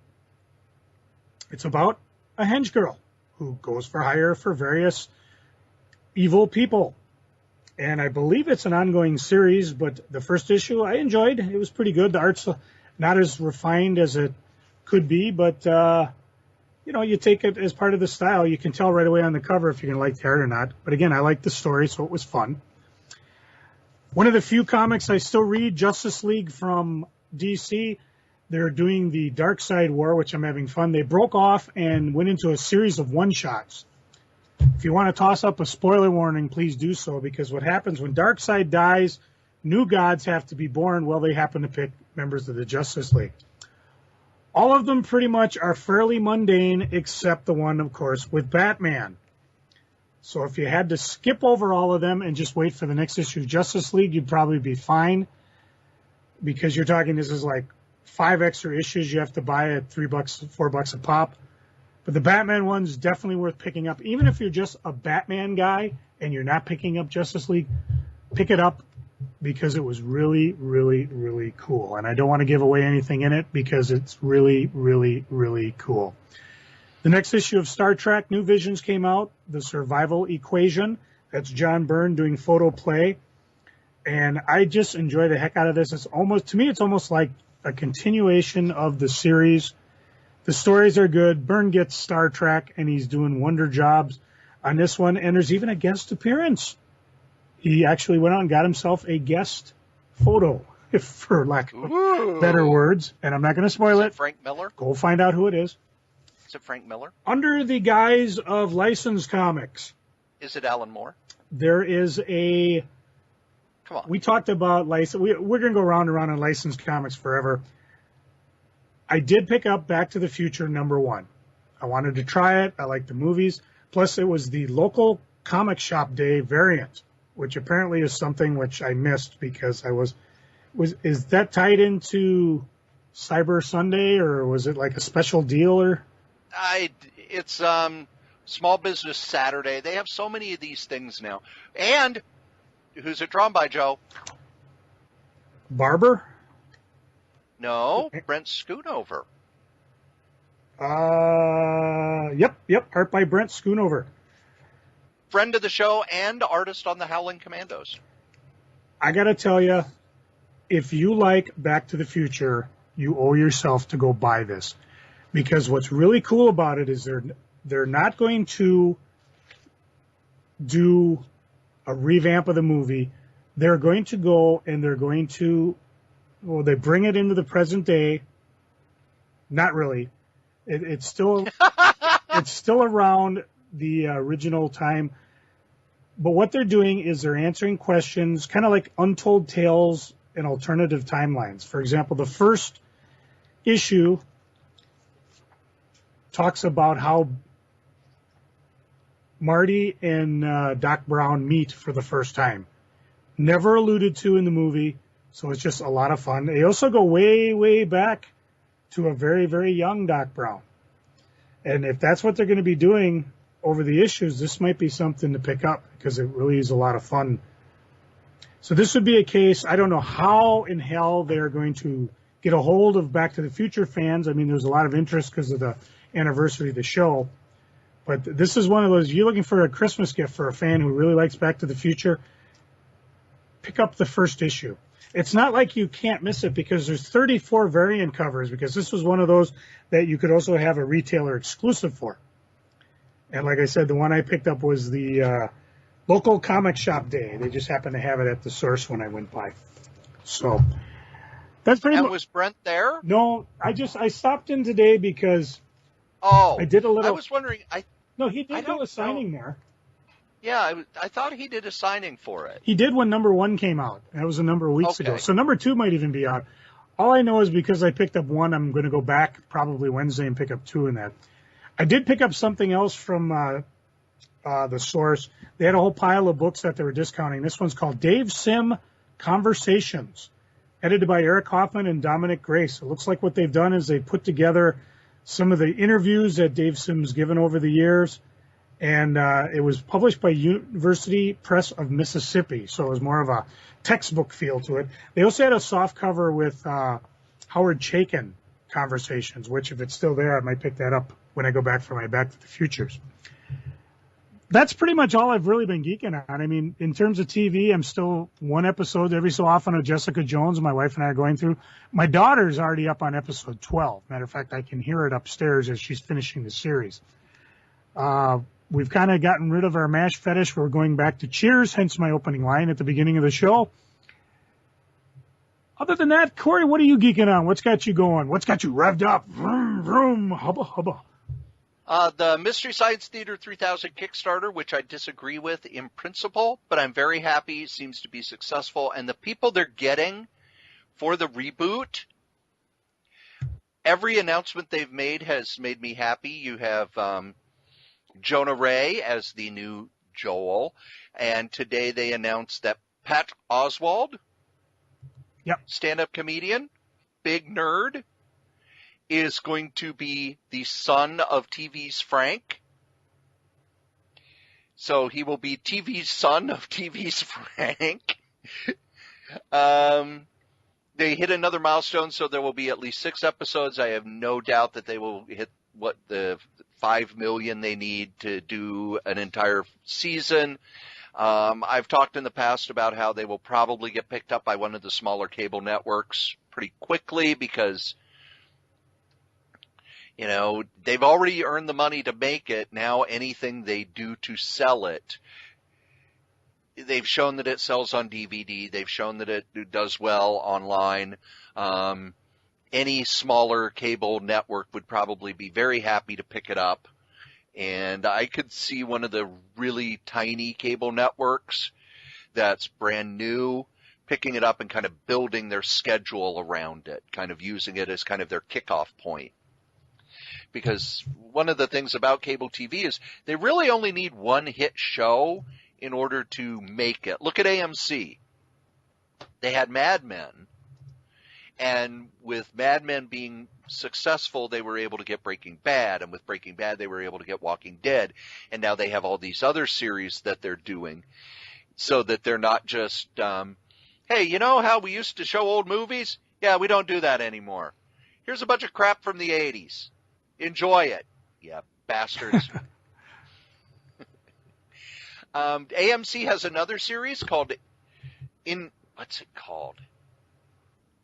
It's about a hench girl who goes for hire for various evil people. And I believe it's an ongoing series, but the first issue I enjoyed. It was pretty good. The art's not as refined as it could be, but, you take it as part of the style. You can tell right away on the cover if you're going to like the art or not. But again, I liked the story, so it was fun. One of the few comics I still read, Justice League from DC. They're doing the Dark Side War, which I'm having fun. They broke off and went into a series of one-shots. If you want to toss up a spoiler warning, please do so, because what happens when Darkseid dies, new gods have to be born. Well, they happen to pick members of the Justice League. All of them pretty much are fairly mundane, except the one, of course, with Batman. So if you had to skip over all of them and just wait for the next issue of Justice League, you'd probably be fine, because you're talking this is like 5 extra issues you have to buy at $3, $4 a pop. But the Batman one's definitely worth picking up. Even if you're just a Batman guy and you're not picking up Justice League, pick it up because it was really, really, really cool. And I don't want to give away anything in it because it's really, really, really cool. The next issue of Star Trek New Visions came out, The Survival Equation. That's John Byrne doing photo play. And I just enjoy the heck out of this. To me, it's almost like a continuation of the series. The stories are good. Byrne gets Star Trek, and he's doing wonder jobs on this one. And there's even a guest appearance. He actually went out and got himself a guest photo, for lack of better words. And I'm not going to spoil it. Frank Miller? Go find out who it is. Is it Frank Miller? Under the guise of licensed comics. Is it Alan Moore? There is a... Come on. We talked about license. We're going to go round and round on licensed comics forever. I did pick up Back to the Future #1. I wanted to try it. I liked the movies. Plus, it was the local comic shop day variant, which apparently is something which I missed because is that tied into Cyber Sunday, or was it like a special deal? Or It's Small Business Saturday. They have so many of these things now. And who's it drawn by, Joe? Barber? No, Brent Schoonover. Yep. Art by Brent Schoonover. Friend of the show and artist on the Howling Commandos. I got to tell you, if you like Back to the Future, you owe yourself to go buy this. Because what's really cool about it is they're not going to do a revamp of the movie. They're going to go and they bring it into the present day. Not really. It's still around the original time. But what they're doing is they're answering questions, kind of like Untold Tales and alternative timelines. For example, the first issue talks about how Marty and Doc Brown meet for the first time. Never alluded to in the movie, so it's just a lot of fun. They also go way, way back to a very, very young Doc Brown. And if that's what they're going to be doing, over the issues, this might be something to pick up because it really is a lot of fun. So this would be a case, I don't know how in hell they're going to get a hold of Back to the Future fans. I mean, there's a lot of interest because of the anniversary of the show. But this is one of those, you're looking for a Christmas gift for a fan who really likes Back to the Future, pick up the first issue. It's not like you can't miss it because there's 34 variant covers, because this was one of those that you could also have a retailer exclusive for. And like I said, the one I picked up was the local comic shop day. They just happened to have it at the source when I went by. So that's pretty much. And was Brent there? No, I stopped in today because I did a little. I was wondering. No, he did do a signing there. Yeah, I thought he did a signing for it. He did when number 1 came out. That was a number of weeks ago. So number 2 might even be out. All I know is because I picked up 1, I'm going to go back probably Wednesday and pick up 2 in that. I did pick up something else from the source. They had a whole pile of books that they were discounting. This one's called Dave Sim Conversations, edited by Eric Hoffman and Dominic Grace. It looks like what they've done is they put together some of the interviews that Dave Sim's given over the years, and it was published by University Press of Mississippi, so it was more of a textbook feel to it. They also had a soft cover with Howard Chaykin Conversations, which if it's still there, I might pick that up when I go back for my Back to the Futures. That's pretty much all I've really been geeking on. I mean, in terms of TV, I'm still 1 episode every so often of Jessica Jones. My wife and I are going through. My daughter's already up on episode 12. Matter of fact, I can hear it upstairs as she's finishing the series. We've kind of gotten rid of our MASH fetish. We're going back to Cheers, hence my opening line at the beginning of the show. Other than that, Cory, what are you geeking on? What's got you going? What's got you revved up? Vroom, vroom, hubba, hubba. The Mystery Science Theater 3000 Kickstarter, which I disagree with in principle, but I'm very happy, seems to be successful. And the people they're getting for the reboot, every announcement they've made has made me happy. You have Jonah Ray as the new Joel, and today they announced that Pat Oswalt, stand-up comedian, big nerd, is going to be the son of TV's Frank. So he will be TV's son of TV's Frank. They hit another milestone, so there will be at least 6 episodes. I have no doubt that they will hit what the 5 million they need to do an entire season. I've talked in the past about how they will probably get picked up by one of the smaller cable networks pretty quickly because, you know, they've already earned the money to make it. Now anything they do to sell it, they've shown that it sells on DVD. They've shown that it does well online. Any smaller cable network would probably be very happy to pick it up. And I could see one of the really tiny cable networks that's brand new picking it up and kind of building their schedule around it, kind of using it as kind of their kickoff point. Because one of the things about cable TV is they really only need one hit show in order to make it. Look at AMC. They had Mad Men. And with Mad Men being successful, they were able to get Breaking Bad. And with Breaking Bad, they were able to get Walking Dead. And now they have all these other series that they're doing so that they're not just, hey, you know how we used to show old movies? Yeah, we don't do that anymore. Here's a bunch of crap from the 80s. Enjoy it. Yeah, bastards. AMC has another series called what's it called?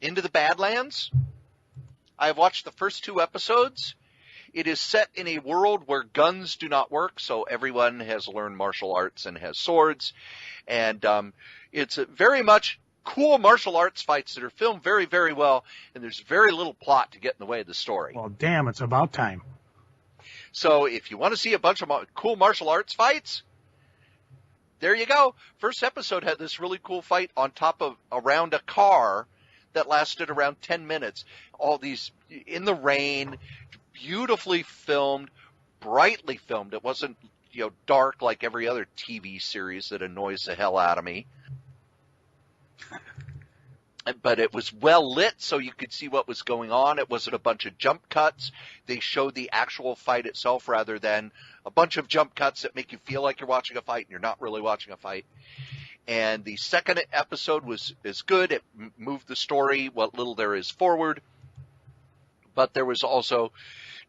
Into the Badlands. I have watched the first 2 episodes. It is set in a world where guns do not work, so everyone has learned martial arts and has swords. And it's very much cool martial arts fights that are filmed very, very well, and there's very little plot to get in the way of the story. Well, damn, it's about time. So if you want to see a bunch of cool martial arts fights, there you go. First episode had this really cool fight on top of around a car that lasted around 10 minutes. All these in the rain, beautifully filmed, brightly filmed. It wasn't, dark like every other TV series that annoys the hell out of me. but it was well lit so you could see what was going on. It wasn't a bunch of jump cuts. They showed the actual fight itself rather than a bunch of jump cuts that make you feel like you're watching a fight and you're not really watching a fight. And the second episode is good. It moved the story, what little there is, forward. But there was also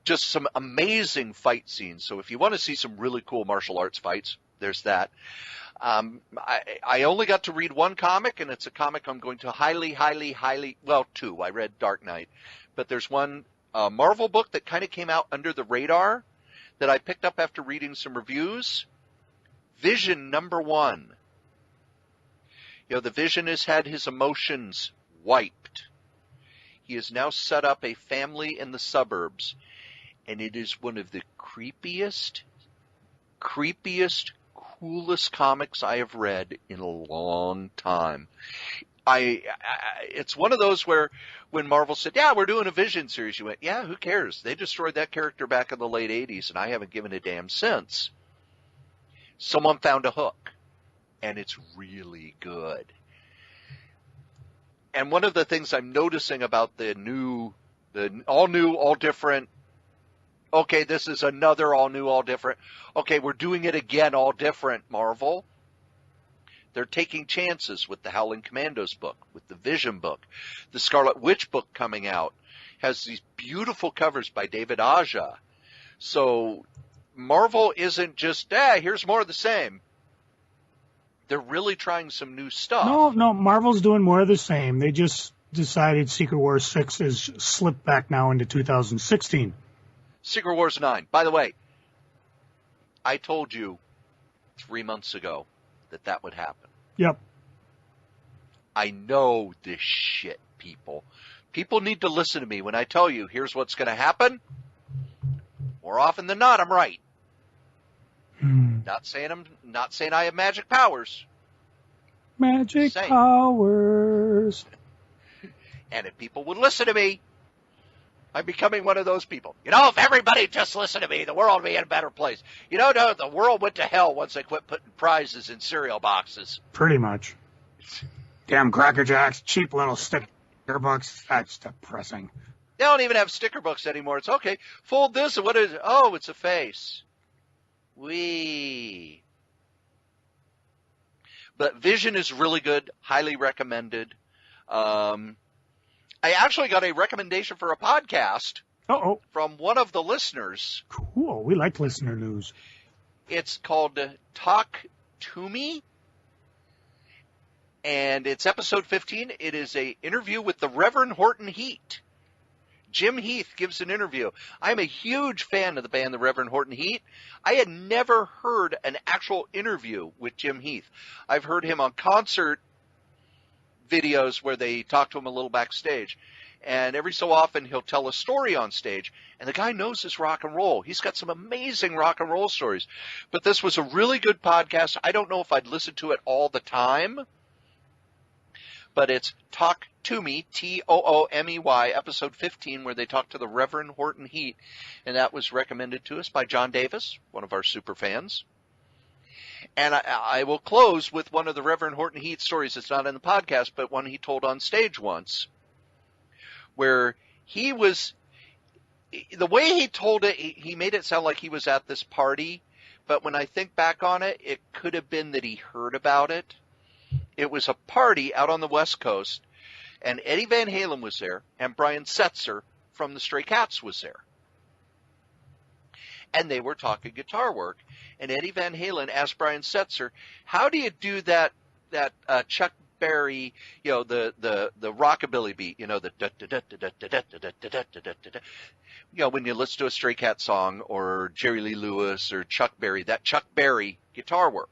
just some amazing fight scenes. So if you want to see some really cool martial arts fights, there's that. I only got to read one comic, and it's a comic I'm going to highly, well, two. I read Dark Knight. But there's one Marvel book that kind of came out under the radar that I picked up after reading some reviews. Vision #1. The Vision has had his emotions wiped. He has now set up a family in the suburbs, and it is one of the creepiest, coolest comics I have read in a long time. It's one of those where when Marvel said, yeah, we're doing a Vision series, you went, yeah, who cares? They destroyed that character back in the late 80s, and I haven't given a damn since. Someone found a hook, and it's really good. And one of the things I'm noticing about the all new, all different, okay, this is another all new, all different. Okay, we're doing it again, all different, Marvel. They're taking chances with the Howling Commandos book, with the Vision book. The Scarlet Witch book coming out has these beautiful covers by David Aja. So Marvel isn't just, here's more of the same. They're really trying some new stuff. No, Marvel's doing more of the same. They just decided Secret Wars 6 is slipped back now into 2016. Secret Wars 9. By the way, I told you 3 months ago that would happen. Yep. I know this shit, people. People need to listen to me when I tell you here's what's going to happen. More often than not, I'm right. Not saying I have magic powers. Magic powers. And if people would listen to me, I'm becoming one of those people. If everybody just listened to me, the world would be in a better place. No, the world went to hell once they quit putting prizes in cereal boxes. Pretty much. Damn Cracker Jacks, cheap little sticker books. That's depressing. They don't even have sticker books anymore. It's okay. Fold this, and what is it? Oh, it's a face. Wee. But Vision is really good. Highly recommended. I actually got a recommendation for a podcast from one of the listeners. Cool. We like listener news. It's called Talk to Me. And it's episode 15. It is an interview with the Reverend Horton Heat. Jim Heath gives an interview. I'm a huge fan of the band The Reverend Horton Heat. I had never heard an actual interview with Jim Heath. I've heard him on concert videos where they talk to him a little backstage. And every so often he'll tell a story on stage. And the guy knows his rock and roll. He's got some amazing rock and roll stories. But this was a really good podcast. I don't know if I'd listen to it all the time. But it's Talk to Me, Toomey, episode 15, where they talk to the Reverend Horton Heat. And that was recommended to us by John Davis, one of our super fans. And I will close with one of the Reverend Horton Heat stories. It's not in the podcast, but one he told on stage once, where he was, the way he told it, he made it sound like he was at this party. But when I think back on it, it could have been that he heard about it. It was a party out on the West Coast, and Eddie Van Halen was there, and Brian Setzer from the Stray Cats was there. And they were talking guitar work, and Eddie Van Halen asked Brian Setzer, how do you do that Chuck Berry, the rockabilly beat, when you listen to a Stray Cat song or Jerry Lee Lewis or Chuck Berry, that Chuck Berry guitar work.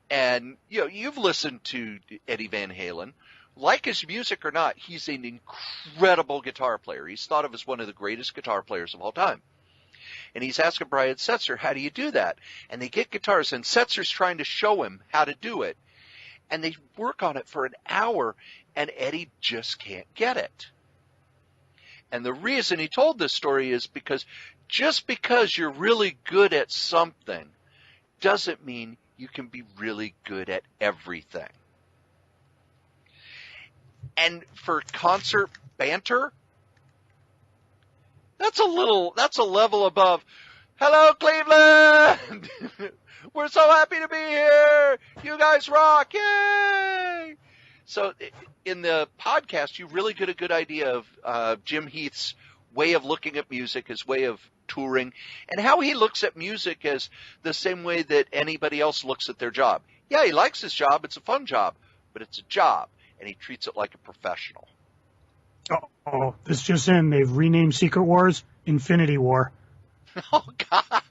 And, you've listened to Eddie Van Halen. Like his music or not, he's an incredible guitar player. He's thought of as one of the greatest guitar players of all time. And he's asking Brian Setzer, how do you do that? And they get guitars, and Setzer's trying to show him how to do it. And they work on it for an hour, and Eddie just can't get it. And the reason he told this story is because just because you're really good at something doesn't mean you can be really good at everything. And for concert banter, that's a level above. Hello, Cleveland! We're so happy to be here! You guys rock! Yay! So in the podcast, you really get a good idea of Jim Heath's way of looking at music, his way of touring, and how he looks at music as the same way that anybody else looks at their job. Yeah, he likes his job. It's a fun job, but it's a job, and he treats it like a professional. Oh, this just in. They've renamed Secret Wars Infinity War. Oh, God.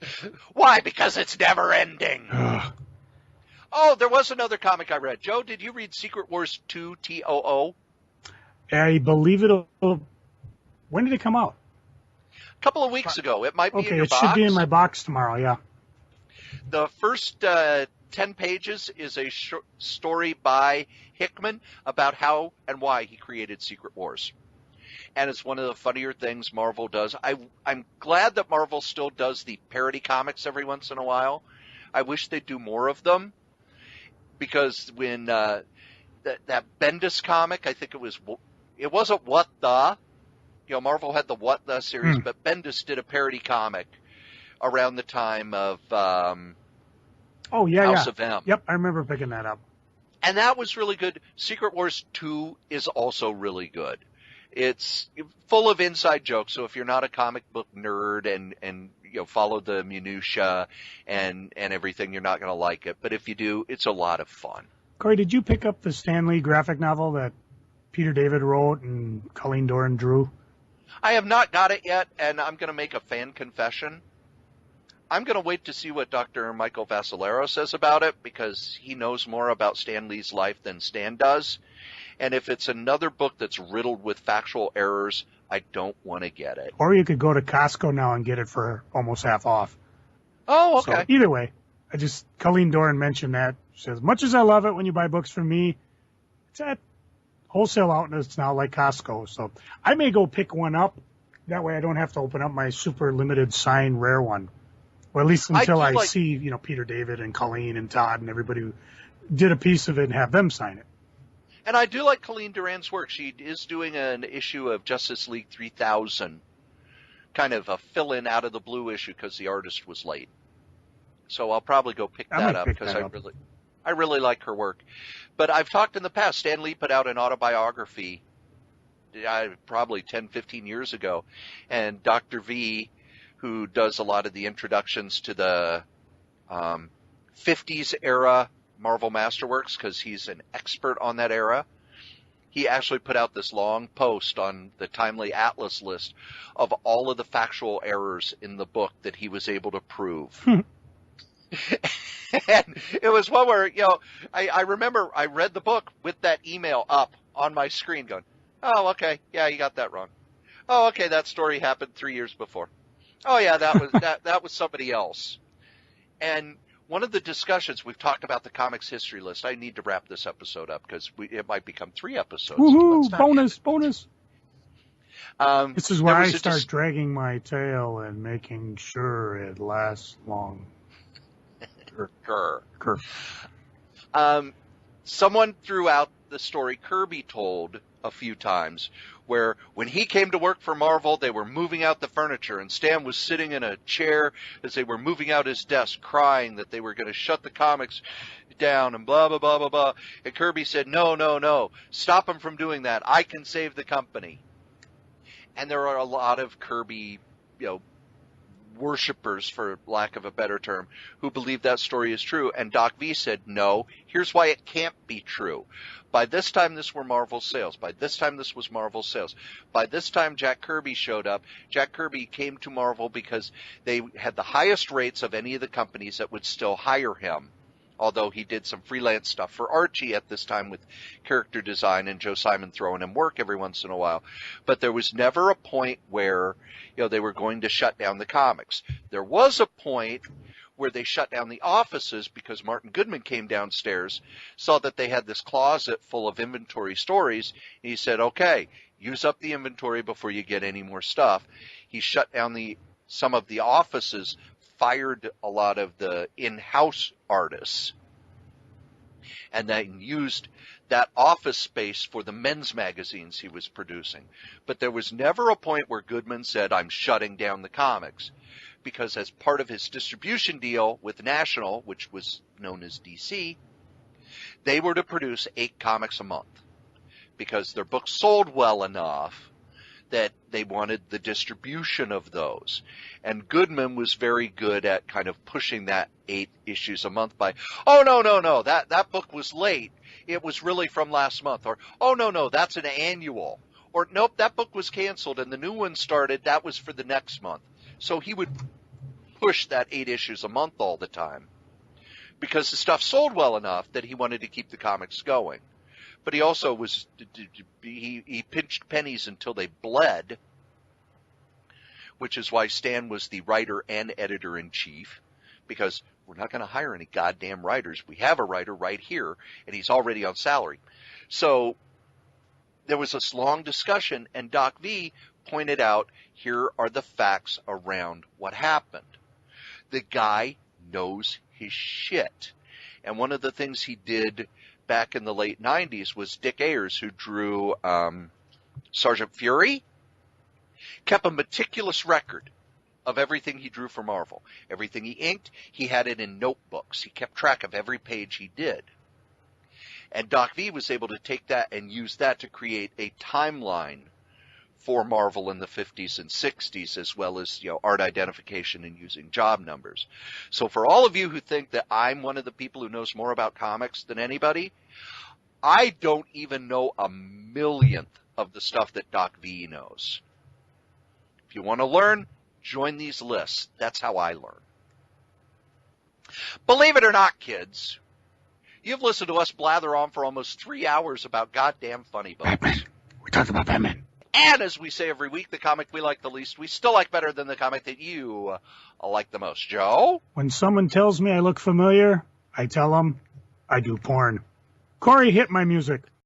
Why? Because it's never ending. Ugh. Oh, there was another comic I read. Joe, did you read Secret Wars 2 TOO? I believe it'll. When did it come out? A couple of weeks ago. It might be in your box. Okay, it should be in my box tomorrow, yeah. The first 10 pages is a short story by Hickman about how and why he created Secret Wars. And it's one of the funnier things Marvel does. I'm glad that Marvel still does the parody comics every once in a while. I wish they'd do more of them. Because when that Bendis comic, I think it wasn't What The, Marvel had the What The series, but Bendis did a parody comic around the time of House of M. Yep, I remember picking that up. And that was really good. Secret Wars 2 is also really good. It's full of inside jokes, so if you're not a comic book nerd and follow the minutia and everything, you're not going to like it. But if you do, it's a lot of fun. Cory, did you pick up the Stan Lee graphic novel that Peter David wrote and Colleen Doran drew? I have not got it yet, and I'm going to make a fan confession. I'm going to wait to see what Dr. Michael Vassalero says about it, because he knows more about Stan Lee's life than Stan does. And if it's another book that's riddled with factual errors, I don't want to get it. Or you could go to Costco now and get it for almost half off. Oh, okay. So either way, Colleen Doran mentioned that. She says, much as I love it when you buy books from me, it's at wholesale outlets now like Costco. So I may go pick one up. That way I don't have to open up my super limited signed rare one. Or at least until I see, Peter David and Colleen and Todd and everybody who did a piece of it and have them sign it. And I do like Colleen Doran's work. She is doing an issue of Justice League 3000, kind of a fill-in out of the blue issue because the artist was late. So I'll probably go pick that up because I really like her work. But I've talked in the past. Stan Lee put out an autobiography probably 10, 15 years ago. And Dr. V, who does a lot of the introductions to the 50s era Marvel Masterworks, because he's an expert on that era, he actually put out this long post on the Timely Atlas list of all of the factual errors in the book that he was able to prove. And it was one where, I remember I read the book with that email up on my screen going, oh, okay, yeah, you got that wrong. Oh, okay, that story happened 3 years before. Oh, yeah, that was somebody else. And one of the discussions, we've talked about the comics history list. I need to wrap this episode up because it might become 3 episodes. Woohoo! Bonus! This is where I start dragging my tail and making sure it lasts long. Grr. Someone threw out the story Kirby told a few times, where when he came to work for Marvel, they were moving out the furniture, and Stan was sitting in a chair as they were moving out his desk, crying that they were going to shut the comics down and blah, blah, blah, blah, blah. And Kirby said, no, stop him from doing that. I can save the company. And there are a lot of Kirby, worshippers, for lack of a better term, who believe that story is true. And Doc V said, no, here's why it can't be true. By this time, this were Marvel sales. By this time, this was Marvel sales. By this time, Jack Kirby showed up. Jack Kirby came to Marvel because they had the highest rates of any of the companies that would still hire him. Although he did some freelance stuff for Archie at this time with character design and Joe Simon throwing him work every once in a while. But there was never a point where, they were going to shut down the comics. There was a point where they shut down the offices because Martin Goodman came downstairs, saw that they had this closet full of inventory stories, and he said, okay, use up the inventory before you get any more stuff. He shut down some of the offices, fired a lot of the in-house artists, and then used that office space for the men's magazines he was producing. But there was never a point where Goodman said, I'm shutting down the comics, because as part of his distribution deal with National, which was known as DC, they were to produce 8 comics a month because their books sold well enough that they wanted the distribution of those. And Goodman was very good at kind of pushing that 8 issues a month by, oh, no, that book was late. It was really from last month. Or, oh, no, that's an annual. Or, nope, that book was canceled and the new one started. That was for the next month. So he would push that 8 issues a month all the time because the stuff sold well enough that he wanted to keep the comics going. But he also was, he pinched pennies until they bled, which is why Stan was the writer and editor-in-chief, because we're not going to hire any goddamn writers. We have a writer right here, and he's already on salary. So there was this long discussion, and Doc V pointed out, here are the facts around what happened. The guy knows his shit. And one of the things he did back in the late 90s was Dick Ayers, who drew Sergeant Fury, kept a meticulous record of everything he drew for Marvel. Everything he inked, he had it in notebooks. He kept track of every page he did. And Doc V was able to take that and use that to create a timeline for Marvel in the 50s and 60s, as well as, art identification and using job numbers. So for all of you who think that I'm one of the people who knows more about comics than anybody, I don't even know a millionth of the stuff that Doc V knows. If you want to learn, join these lists. That's how I learn. Believe it or not, kids, you've listened to us blather on for almost 3 hours about goddamn funny books. Batman. We talked about Batman. And as we say every week, the comic we like the least, we still like better than the comic that you like the most. Joe? When someone tells me I look familiar, I tell them I do porn. Cory, hit my music.